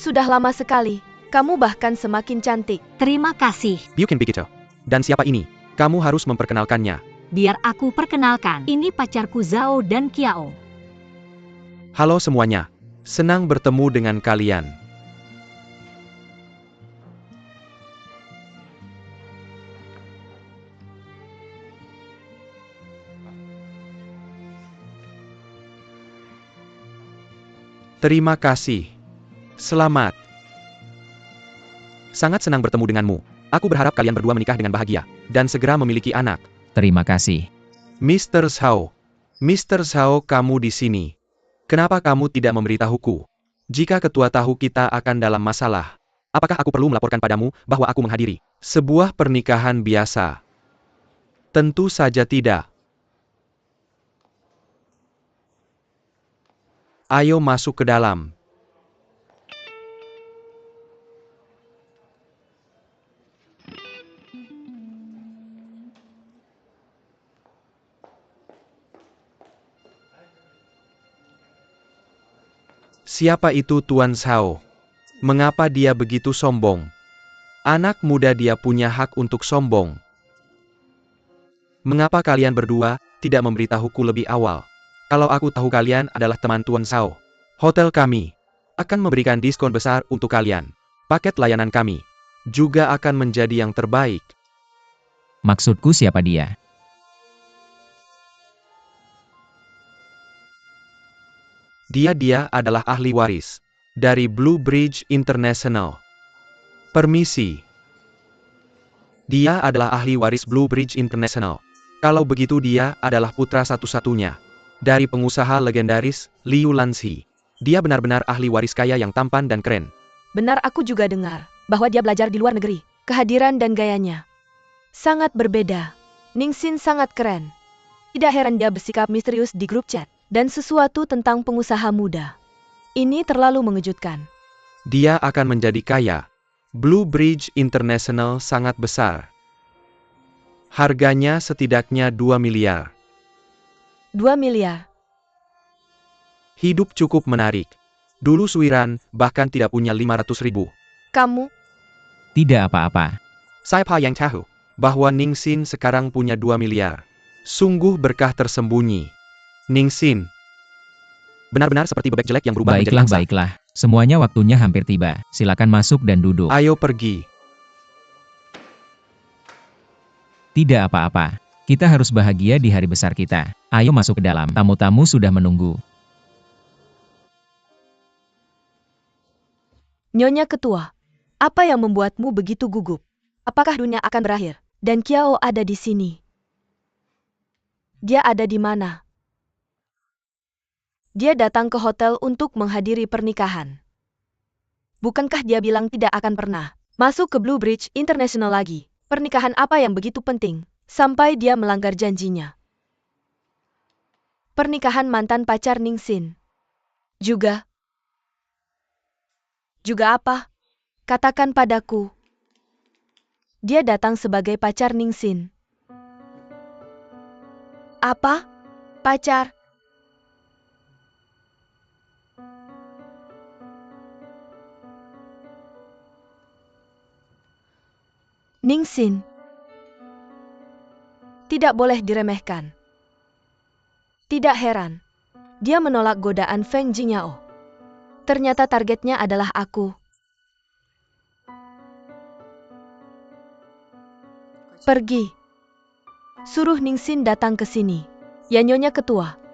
Sudah lama sekali. Kamu bahkan semakin cantik.
Terima kasih.
Biukin begitu. Dan siapa ini? Kamu harus memperkenalkannya.
Biar aku perkenalkan. Ini pacarku Zhao dan Qiao.
Halo semuanya. Senang bertemu dengan kalian. Terima kasih. Selamat. Sangat senang bertemu denganmu. Aku berharap kalian berdua menikah dengan bahagia dan segera memiliki anak.
Terima kasih.
Mr. Zhao. Mr. Zhao, kamu di sini. Kenapa kamu tidak memberitahuku? Jika ketua tahu kita akan dalam masalah, apakah aku perlu melaporkan padamu bahwa aku menghadiri sebuah pernikahan biasa? Tentu saja tidak. Ayo masuk ke dalam. Siapa itu Tuan Zhao? Mengapa dia begitu sombong? Anak muda, dia punya hak untuk sombong. Mengapa kalian berdua tidak memberitahuku lebih awal. Kalau aku tahu kalian adalah teman Tuan Zhao, hotel kami akan memberikan diskon besar untuk kalian. Paket layanan kami juga akan menjadi yang terbaik.
Maksudku siapa dia?
Dia adalah ahli waris dari Blue Bridge International. Permisi. Dia adalah ahli waris Blue Bridge International. Kalau begitu dia adalah putra satu-satunya dari pengusaha legendaris Liu Lanzi. Dia benar-benar ahli waris kaya yang tampan dan keren.
Benar, aku juga dengar bahwa dia belajar di luar negeri. Kehadiran dan gayanya sangat berbeda. Ningxin sangat keren. Tidak heran dia bersikap misterius di grup chat dan sesuatu tentang pengusaha muda. Ini terlalu mengejutkan.
Dia akan menjadi kaya. Blue Bridge International sangat besar. Harganya setidaknya 2 miliar.
2 miliar.
Hidup cukup menarik. Dulu Suiran bahkan tidak punya 500.000.
Kamu?
Tidak apa-apa.
Siapa yang tahu bahwa Ningxin sekarang punya 2 miliar. Sungguh berkah tersembunyi. Ningxin benar-benar seperti bebek jelek yang berubah menjadi angsa.
Baiklah. Semuanya waktunya hampir tiba. Silakan masuk dan duduk.
Ayo pergi.
Tidak apa-apa. Kita harus bahagia di hari besar kita. Ayo masuk ke dalam. Tamu-tamu sudah menunggu.
Nyonya Ketua, apa yang membuatmu begitu gugup? Apakah dunia akan berakhir? Dan Kiao ada di sini. Dia ada di mana? Dia datang ke hotel untuk menghadiri pernikahan. Bukankah dia bilang tidak akan pernah masuk ke Blue Bridge International lagi? Pernikahan apa yang begitu penting sampai dia melanggar janjinya? Pernikahan mantan pacar Ningxin. Juga apa? Katakan padaku. Dia datang sebagai pacar Ningxin. Apa? Pacar? Ningxin. Tidak boleh diremehkan. Tidak heran. Dia menolak godaan Feng Jingyao. Ternyata targetnya adalah aku. Pergi. Suruh Ningxin datang ke sini. Ya, Nyonya Ketua.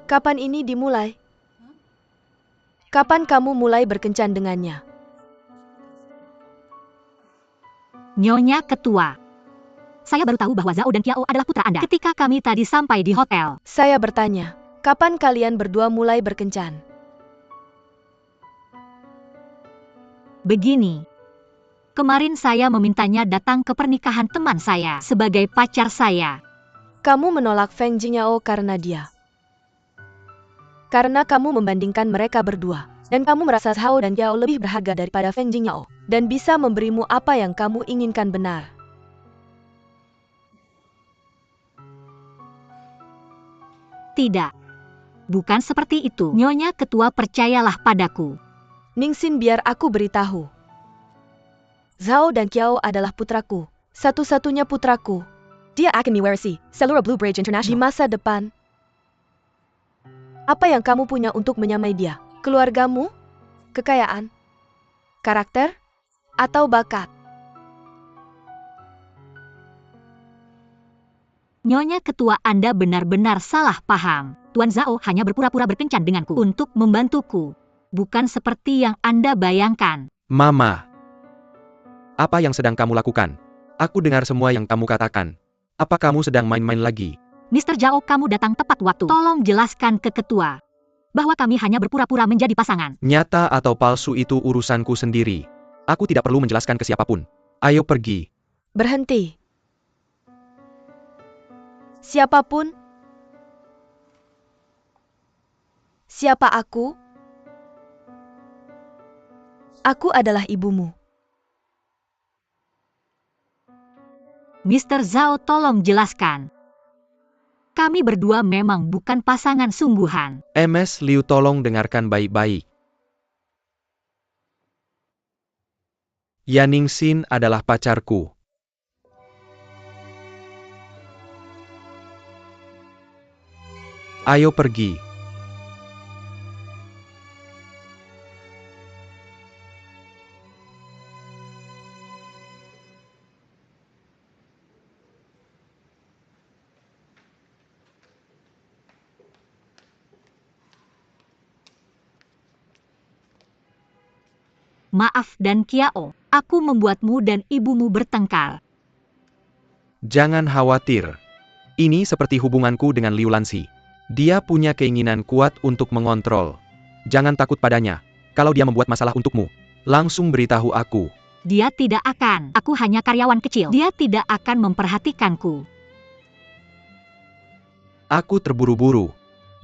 Kapan ini dimulai? Kapan kamu mulai berkencan dengannya?
Nyonya Ketua. Saya baru tahu bahwa Zhao dan Kiao adalah putra Anda ketika kami tadi sampai di hotel.
Saya bertanya, kapan kalian berdua mulai berkencan?
Begini. Kemarin saya memintanya datang ke pernikahan teman saya sebagai pacar saya.
Kamu menolak Feng Jingyao karena dia. Karena kamu membandingkan mereka berdua. Dan kamu merasa Zhao dan Kiao lebih berharga daripada Feng Jingyao. Dan bisa memberimu apa yang kamu inginkan benar.
Tidak. Bukan seperti itu. Nyonya Ketua, percayalah padaku.
Ningxin, biar aku beritahu. Zhao dan Kiao adalah putraku. Satu-satunya putraku. Dia akan mewarisi seluruh Blue Bridge International di masa depan. Apa yang kamu punya untuk menyamai dia? Keluargamu? Kekayaan? Karakter? Atau bakat?
Nyonya Ketua, Anda benar-benar salah paham. Tuan Zhao hanya berpura-pura berkencan denganku untuk membantuku. Bukan seperti yang Anda bayangkan.
Mama. Apa yang sedang kamu lakukan? Aku dengar semua yang kamu katakan. Apa kamu sedang main-main lagi?
Mr. Zhao, kamu datang tepat waktu. Tolong jelaskan ke Ketua bahwa kami hanya berpura-pura menjadi pasangan.
Nyata atau palsu itu urusanku sendiri. Aku tidak perlu menjelaskan ke siapapun. Ayo pergi.
Berhenti. Siapapun? Siapa aku? Aku adalah ibumu.
Mr. Zhao, tolong jelaskan. Kami berdua memang bukan pasangan sungguhan.
MS Liu, tolong dengarkan baik-baik. Yaningsin adalah pacarku. Ayo pergi.
Maaf Dan Kiao, aku membuatmu dan ibumu bertengkar.
Jangan khawatir. Ini seperti hubunganku dengan Liu Lanxi. Dia punya keinginan kuat untuk mengontrol. Jangan takut padanya. Kalau dia membuat masalah untukmu, langsung beritahu aku.
Dia tidak akan. Aku hanya karyawan kecil. Dia tidak akan memperhatikanku.
Aku terburu-buru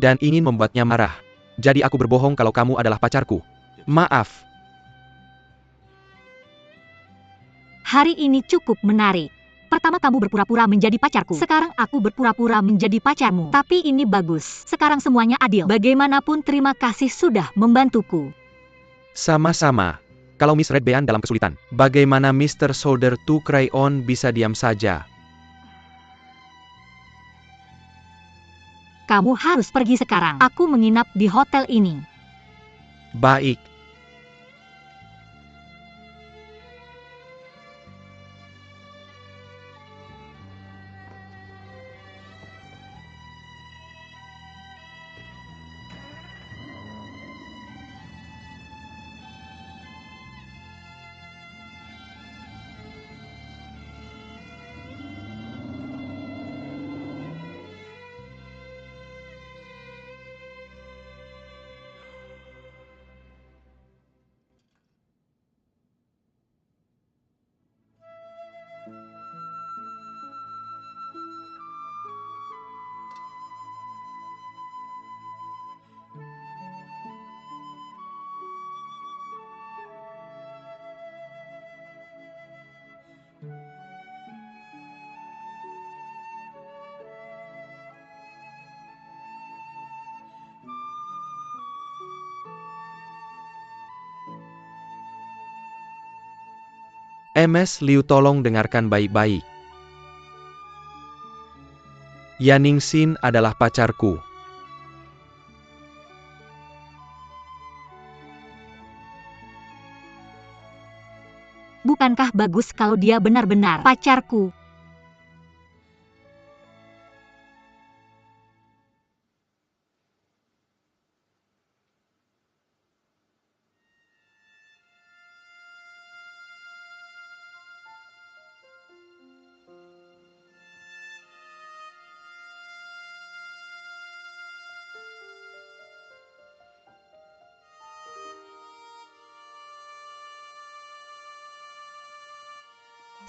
dan ingin membuatnya marah. Jadi aku berbohong kalau kamu adalah pacarku. Maaf.
Hari ini cukup menarik. Pertama kamu berpura-pura menjadi pacarku. Sekarang aku berpura-pura menjadi pacarmu. Tapi ini bagus. Sekarang semuanya adil. Bagaimanapun terima kasih sudah membantuku.
Sama-sama. Kalau Miss Red Bean dalam kesulitan, bagaimana Mr. Solder to Crayon bisa diam saja?
Kamu harus pergi sekarang. Aku menginap di hotel ini.
Baik. MS Liu, tolong dengarkan baik-baik. Yaningsin adalah pacarku.
Bukankah bagus kalau dia benar-benar pacarku?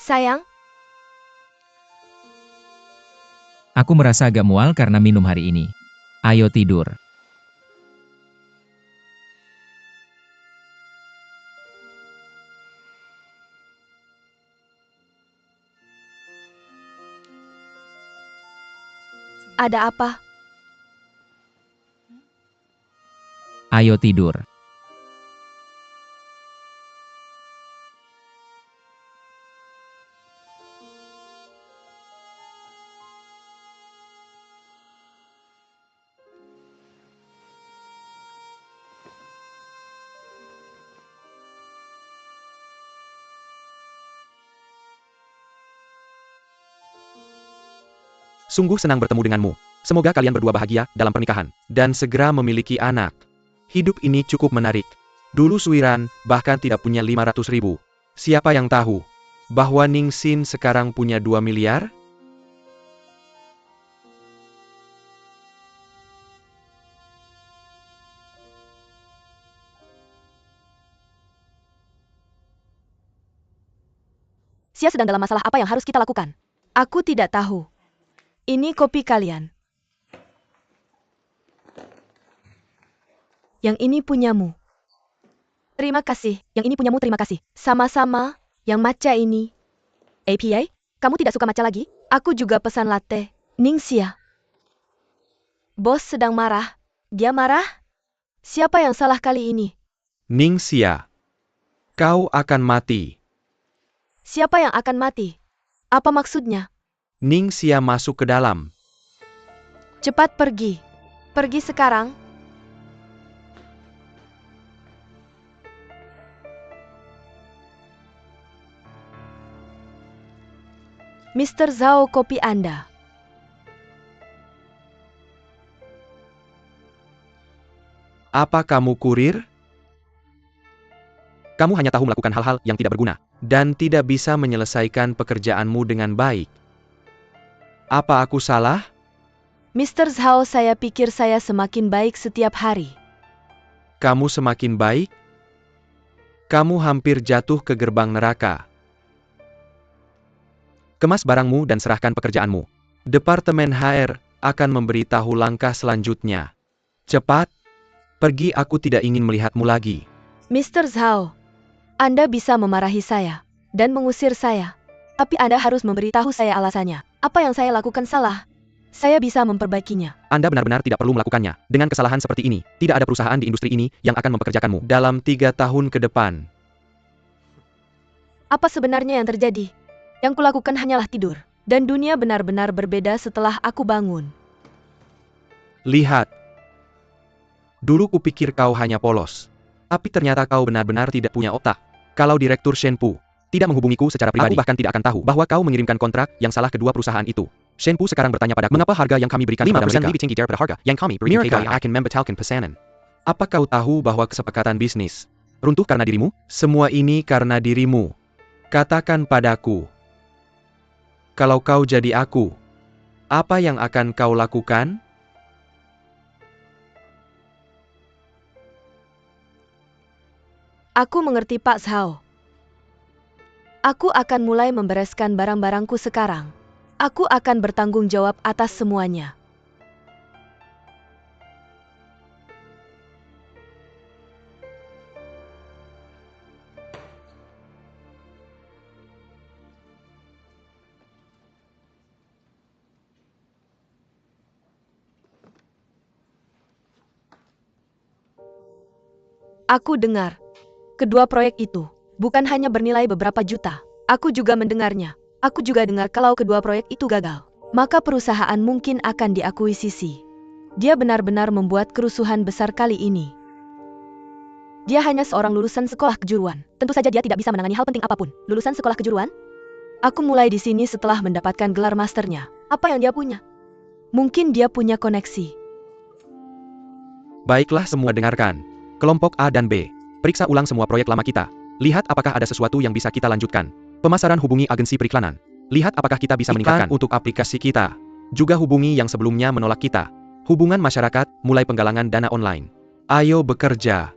Sayang,
Aku merasa agak mual karena minum hari ini. Ayo tidur.
ada apa?
Ayo tidur.
Sungguh senang bertemu denganmu. Semoga kalian berdua bahagia dalam pernikahan dan segera memiliki anak. Hidup ini cukup menarik. Dulu Suiran bahkan tidak punya 500.000. Siapa yang tahu bahwa Ningsin sekarang punya 2 miliar?
Sia sedang dalam masalah apa yang harus kita lakukan? Aku tidak tahu. Ini kopi kalian. Yang ini punyamu. Terima kasih. Yang ini punyamu, terima kasih. Sama-sama. Yang matcha ini. APA, kamu tidak suka matcha lagi? Aku juga pesan latte. Ningxia. Bos sedang marah. Dia marah? Siapa yang salah kali ini?
Ningxia, kau akan mati.
Siapa yang akan mati? Apa maksudnya?
Ning Xia masuk ke dalam.
Cepat pergi. Pergi sekarang. Mr. Zhao, kopi Anda.
Apa kamu kurir? Kamu hanya tahu melakukan hal-hal yang tidak berguna, dan tidak bisa menyelesaikan pekerjaanmu dengan baik. Apa aku salah?
Mr. Zhao, saya pikir saya semakin baik setiap hari.
Kamu semakin baik? Kamu hampir jatuh ke gerbang neraka. Kemas barangmu dan serahkan pekerjaanmu. Departemen HR akan memberitahu langkah selanjutnya. Cepat, pergi, aku tidak ingin melihatmu lagi.
Mr. Zhao, Anda bisa memarahi saya dan mengusir saya. Tapi Anda harus memberitahu saya alasannya. Apa yang saya lakukan salah? Saya bisa memperbaikinya.
Anda benar-benar tidak perlu melakukannya. Dengan kesalahan seperti ini, tidak ada perusahaan di industri ini yang akan mempekerjakanmu dalam 3 tahun ke depan.
Apa sebenarnya yang terjadi? Yang kulakukan hanyalah tidur. Dan dunia benar-benar berbeda setelah aku bangun.
Lihat. Dulu kupikir kau hanya polos. Tapi ternyata kau benar-benar tidak punya otak. Kalau Direktur Shenpu tidak menghubungiku secara pribadi, aku bahkan tidak akan tahu bahwa kau mengirimkan kontrak yang salah kedua perusahaan itu. Shenpu sekarang bertanya padaku, mengapa harga yang kami berikan kepada mereka lebih tinggi daripada harga yang kami berikan kepada mereka? Akan membatalkan pesanan. Apa kau tahu bahwa kesepakatan bisnis runtuh karena dirimu? Semua ini karena dirimu. Katakan padaku, kalau kau jadi aku, apa yang akan kau lakukan?
Aku mengerti Pak Zhao. Aku akan mulai membereskan barang-barangku sekarang. Aku akan bertanggung jawab atas semuanya. Aku dengar, kedua proyek itu bukan hanya bernilai beberapa juta. Aku juga mendengarnya. Aku juga dengar kalau kedua proyek itu gagal. Maka perusahaan mungkin akan diakuisisi. Dia benar-benar membuat kerusuhan besar kali ini. Dia hanya seorang lulusan sekolah kejuruan. Tentu saja dia tidak bisa menangani hal penting apapun. Lulusan sekolah kejuruan? Aku mulai di sini setelah mendapatkan gelar masternya. Apa yang dia punya? Mungkin dia punya koneksi.
Baiklah, semua dengarkan. Kelompok A dan B. Periksa ulang semua proyek lama kita. Lihat apakah ada sesuatu yang bisa kita lanjutkan. Pemasaran, hubungi agensi periklanan. Lihat apakah kita bisa meningkatkan untuk aplikasi kita. Juga hubungi yang sebelumnya menolak kita. Hubungan masyarakat, mulai penggalangan dana online. Ayo bekerja.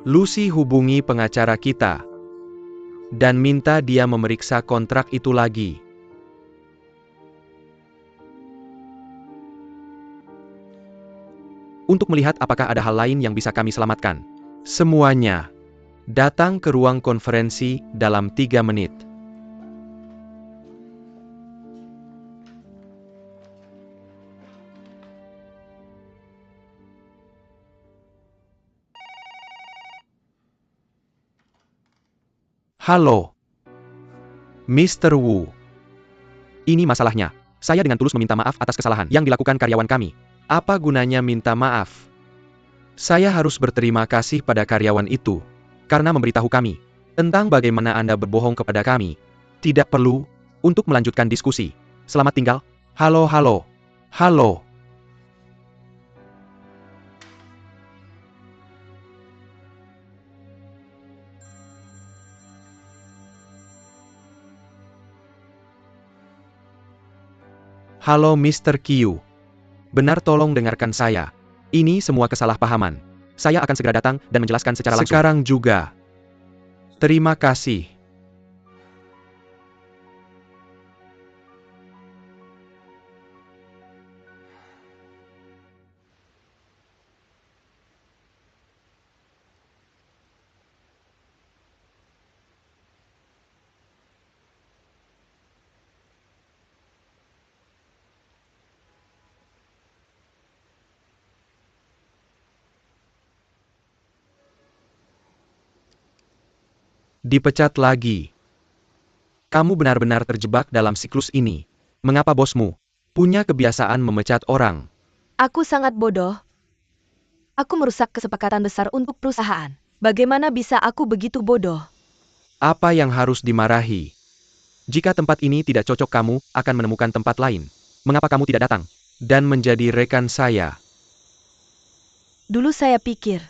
Lucy hubungi pengacara kita. Dan minta dia memeriksa kontrak itu lagi. Untuk melihat apakah ada hal lain yang bisa kami selamatkan. Semuanya. Datang ke ruang konferensi dalam 3 menit. Halo. Mr. Wu. Ini masalahnya. Saya dengan tulus meminta maaf atas kesalahan yang dilakukan karyawan kami. Apa gunanya minta maaf? Saya harus berterima kasih pada karyawan itu karena memberitahu kami tentang bagaimana Anda berbohong kepada kami. Tidak perlu untuk melanjutkan diskusi. Selamat tinggal. Halo, halo. Halo. Halo Mr. Qiu. Benar, tolong dengarkan saya. Ini semua kesalahpahaman. Saya akan segera datang dan menjelaskan secara langsung. Sekarang juga. Terima kasih. Dipecat lagi. Kamu benar-benar terjebak dalam siklus ini. Mengapa bosmu punya kebiasaan memecat orang?
Aku sangat bodoh. Aku merusak kesepakatan besar untuk perusahaan. Bagaimana bisa aku begitu bodoh?
Apa yang harus dimarahi? Jika tempat ini tidak cocok, kamu akan menemukan tempat lain. Mengapa kamu tidak datang dan menjadi rekan saya?
Dulu saya pikir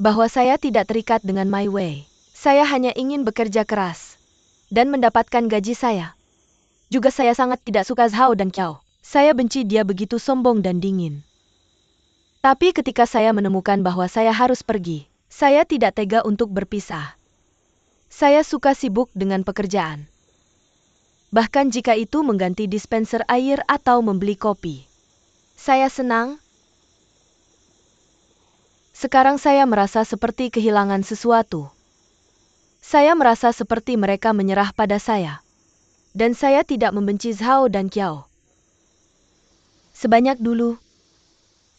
bahwa saya tidak terikat dengan my way. Saya hanya ingin bekerja keras dan mendapatkan gaji saya. Juga saya sangat tidak suka Zhao dan Kiao. Saya benci dia begitu sombong dan dingin. Tapi ketika saya menemukan bahwa saya harus pergi, saya tidak tega untuk berpisah. Saya suka sibuk dengan pekerjaan. Bahkan jika itu mengganti dispenser air atau membeli kopi. Saya senang. Sekarang saya merasa seperti kehilangan sesuatu. Saya merasa seperti mereka menyerah pada saya. Dan saya tidak membenci Zhao dan Kiao sebanyak dulu.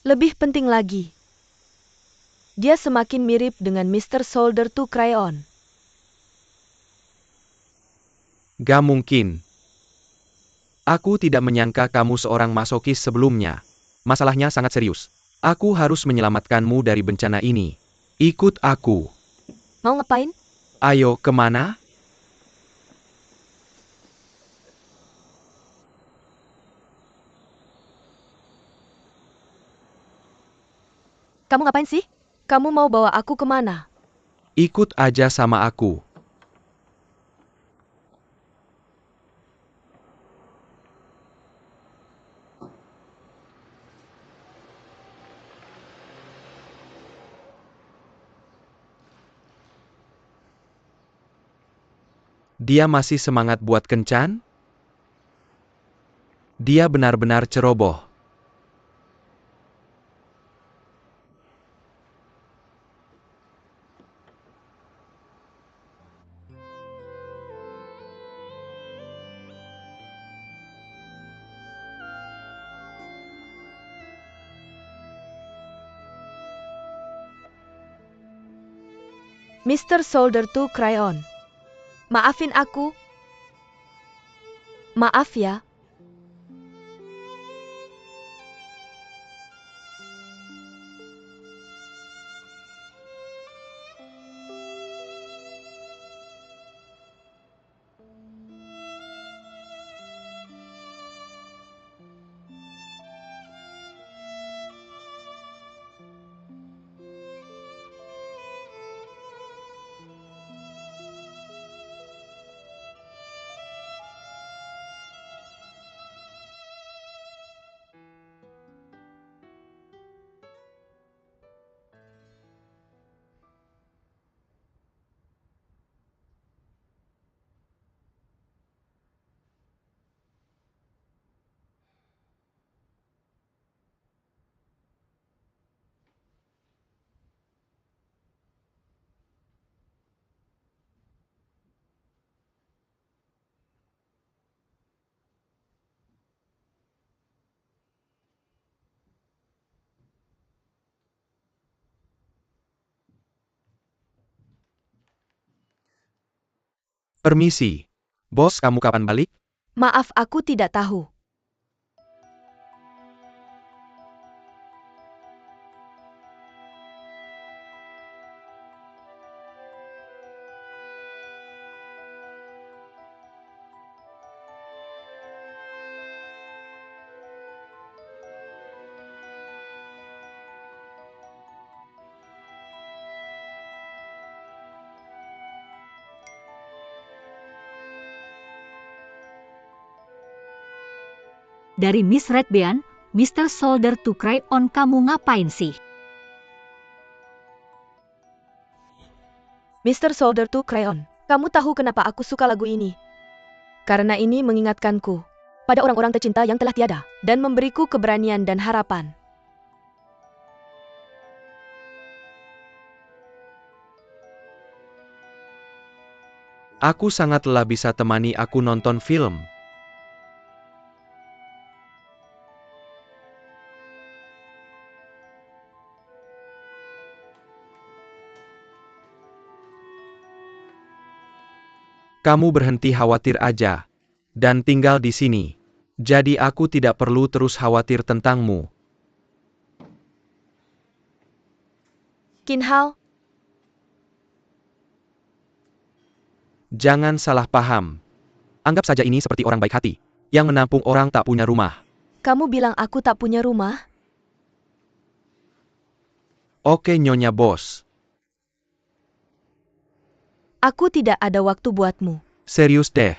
Lebih penting lagi, dia semakin mirip dengan Mr. Solder to Crayon.
Gak mungkin. Aku tidak menyangka kamu seorang masokis sebelumnya. Masalahnya sangat serius. Aku harus menyelamatkanmu dari bencana ini. Ikut aku.
Mau ngapain?
Ayo, kemana?
Kamu ngapain sih? Kamu mau bawa aku kemana?
Ikut aja sama aku. Dia masih semangat buat kencan? Dia benar-benar ceroboh.
Mr. Solder to Crayon. Maafin aku. Maaf ya.
Permisi. Bos, kamu kapan balik?
Maaf, aku tidak tahu.
Dari Miss Redbean, Mr. Solder to Crayon, kamu ngapain sih?
Mr. Solder to Crayon, kamu tahu kenapa aku suka lagu ini? Karena ini mengingatkanku pada orang-orang tercinta yang telah tiada, dan memberiku keberanian dan harapan.
Aku sangat lelah, bisa temani aku nonton film. Kamu berhenti khawatir aja. Dan tinggal di sini. Jadi aku tidak perlu terus khawatir tentangmu.
Kinhao,
Jangan salah paham. Anggap saja ini seperti orang baik hati, yang menampung orang tak punya rumah.
kamu bilang aku tak punya rumah?
Oke Nyonya Bos.
Aku tidak ada waktu buatmu.
Serius deh.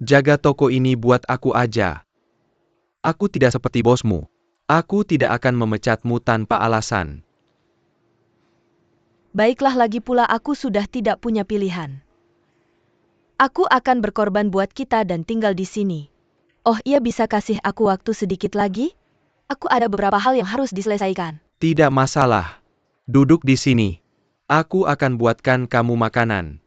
Jaga toko ini buat aku aja. Aku tidak seperti bosmu. Aku tidak akan memecatmu tanpa alasan.
Baiklah, lagi pula aku sudah tidak punya pilihan. Aku akan berkorban buat kita dan tinggal di sini. Oh iya, bisa kasih aku waktu sedikit lagi? Aku ada beberapa hal yang harus diselesaikan.
Tidak masalah. Duduk di sini. Aku akan buatkan kamu makanan.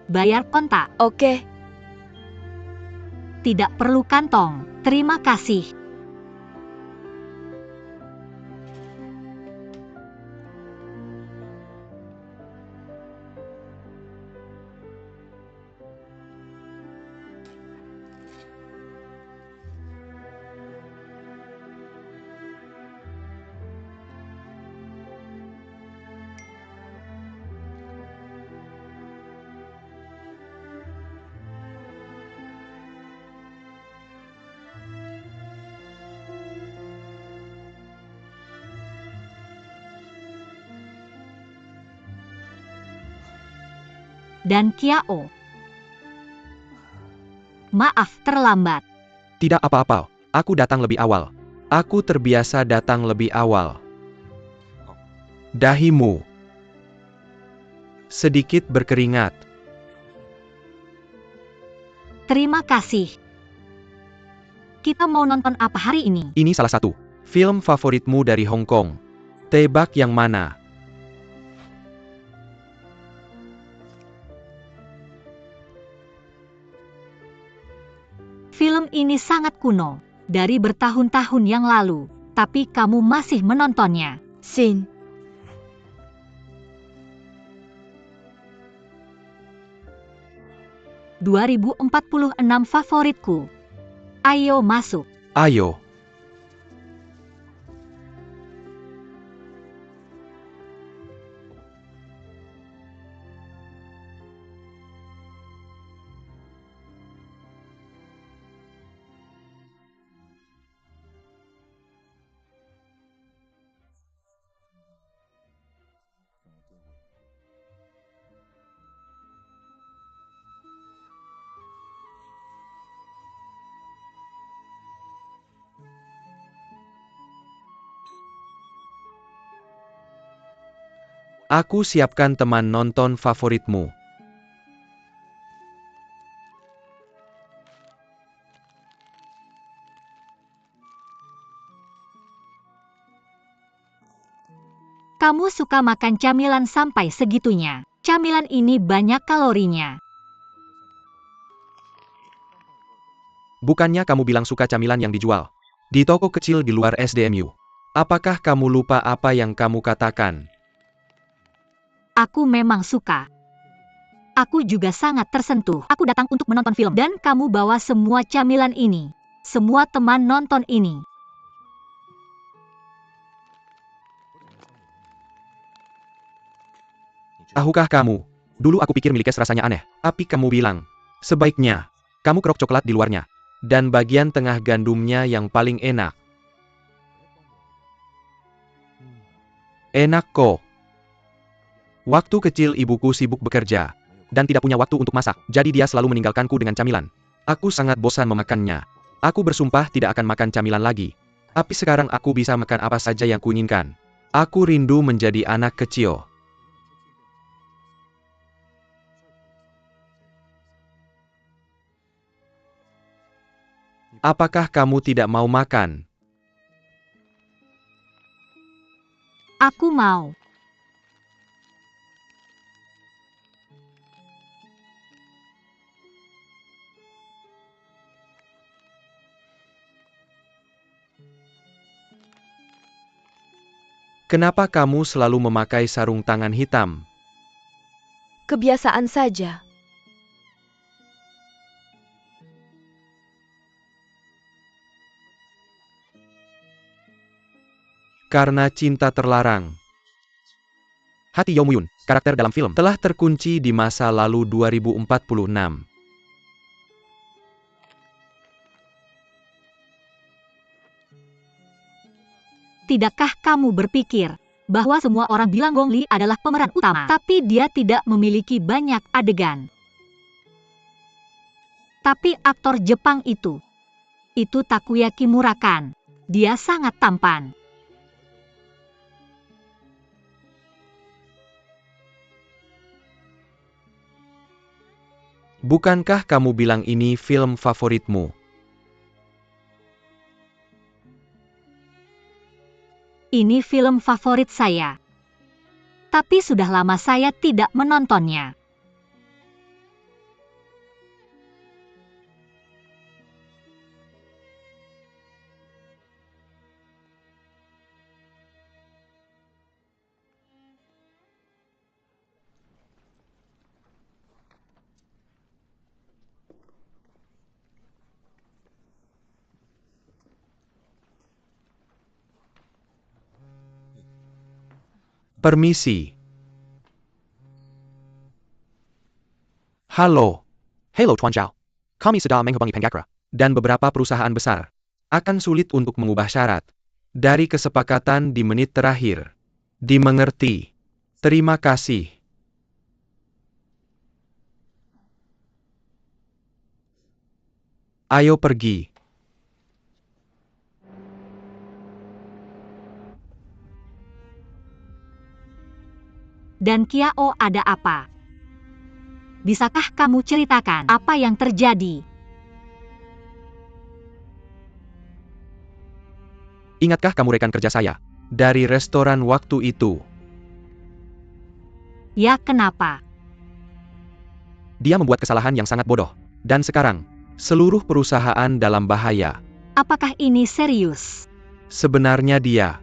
Bayar kontak.
Oke,
Tidak perlu kantong. Terima kasih. Dan Kiao. Maaf terlambat.
Tidak apa-apa. Aku datang lebih awal. Aku terbiasa datang lebih awal. Dahimu sedikit berkeringat.
Terima kasih. Kita mau nonton apa hari ini?
Ini salah satu film favoritmu dari Hong Kong. Tebak yang mana?
Film ini sangat kuno, dari bertahun-tahun yang lalu, tapi kamu masih menontonnya.
Sin.
...2046 favoritku. Ayo masuk.
Ayo. Aku siapkan teman nonton favoritmu.
Kamu suka makan camilan sampai segitunya. Camilan ini banyak kalorinya.
Bukannya kamu bilang suka camilan yang dijual di toko kecil di luar SDMU? Apakah kamu lupa apa yang kamu katakan?
Aku memang suka. Aku juga sangat tersentuh. Aku datang untuk menonton film. Dan kamu bawa semua camilan ini. Semua teman nonton ini.
Tahukah kamu? Dulu aku pikir milikes rasanya aneh. Tapi kamu bilang, sebaiknya kamu kerok coklat di luarnya. Dan bagian tengah gandumnya yang paling enak. Enak kok. Waktu kecil ibuku sibuk bekerja, dan tidak punya waktu untuk masak, jadi dia selalu meninggalkanku dengan camilan. Aku sangat bosan memakannya. Aku bersumpah tidak akan makan camilan lagi. Tapi sekarang aku bisa makan apa saja yang kuinginkan. Aku rindu menjadi anak kecil. Apakah kamu tidak mau makan?
Aku mau.
Kenapa kamu selalu memakai sarung tangan hitam?
Kebiasaan saja.
Karena cinta terlarang. Hati Yeo Muyun, karakter dalam film, telah terkunci di masa lalu 2046.
Tidakkah kamu berpikir bahwa semua orang bilang Gong Li adalah pemeran utama, tapi dia tidak memiliki banyak adegan? Tapi aktor Jepang itu Takuya Kimura kan? Dia sangat tampan.
Bukankah kamu bilang ini film favoritmu?
Ini film favorit saya. Tapi sudah lama saya tidak menontonnya.
Permisi. Halo.
Halo Tuan Zhao. Kami sedang menghubungi Pancacara.
Dan beberapa perusahaan besar akan sulit untuk mengubah syarat dari kesepakatan di menit terakhir. Dimengerti. Terima kasih. Ayo pergi.
Dan Kiao ada apa? Bisakah kamu ceritakan apa yang terjadi?
Ingatkah kamu rekan kerja saya dari restoran waktu itu?
Ya, kenapa?
Dia membuat kesalahan yang sangat bodoh. Dan sekarang, seluruh perusahaan dalam bahaya.
Apakah ini serius?
Sebenarnya dia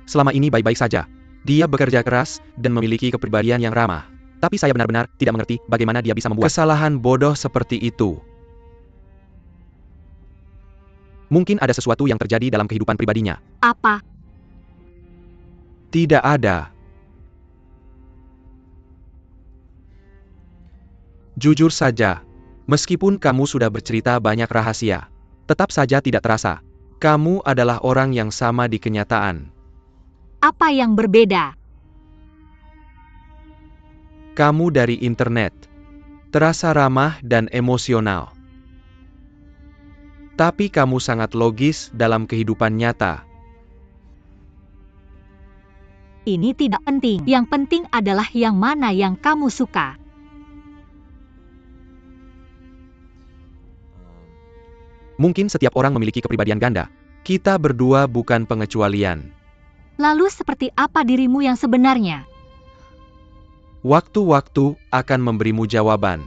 selama ini baik-baik saja. Dia bekerja keras dan memiliki kepribadian yang ramah. Tapi saya benar-benar tidak mengerti bagaimana dia bisa membuat kesalahan bodoh seperti itu. Mungkin ada sesuatu yang terjadi dalam kehidupan pribadinya.
Apa?
Tidak ada. Jujur saja, meskipun kamu sudah bercerita banyak rahasia, tetap saja tidak terasa. Kamu adalah orang yang sama di kenyataan.
Apa yang berbeda?
Kamu dari internet. Terasa ramah dan emosional. Tapi kamu sangat logis dalam kehidupan nyata.
Ini tidak penting. Yang penting adalah yang mana yang kamu suka.
Mungkin setiap orang memiliki kepribadian ganda. Kita berdua bukan pengecualian.
Lalu seperti apa dirimu yang sebenarnya?
Waktu-waktu akan memberimu jawaban.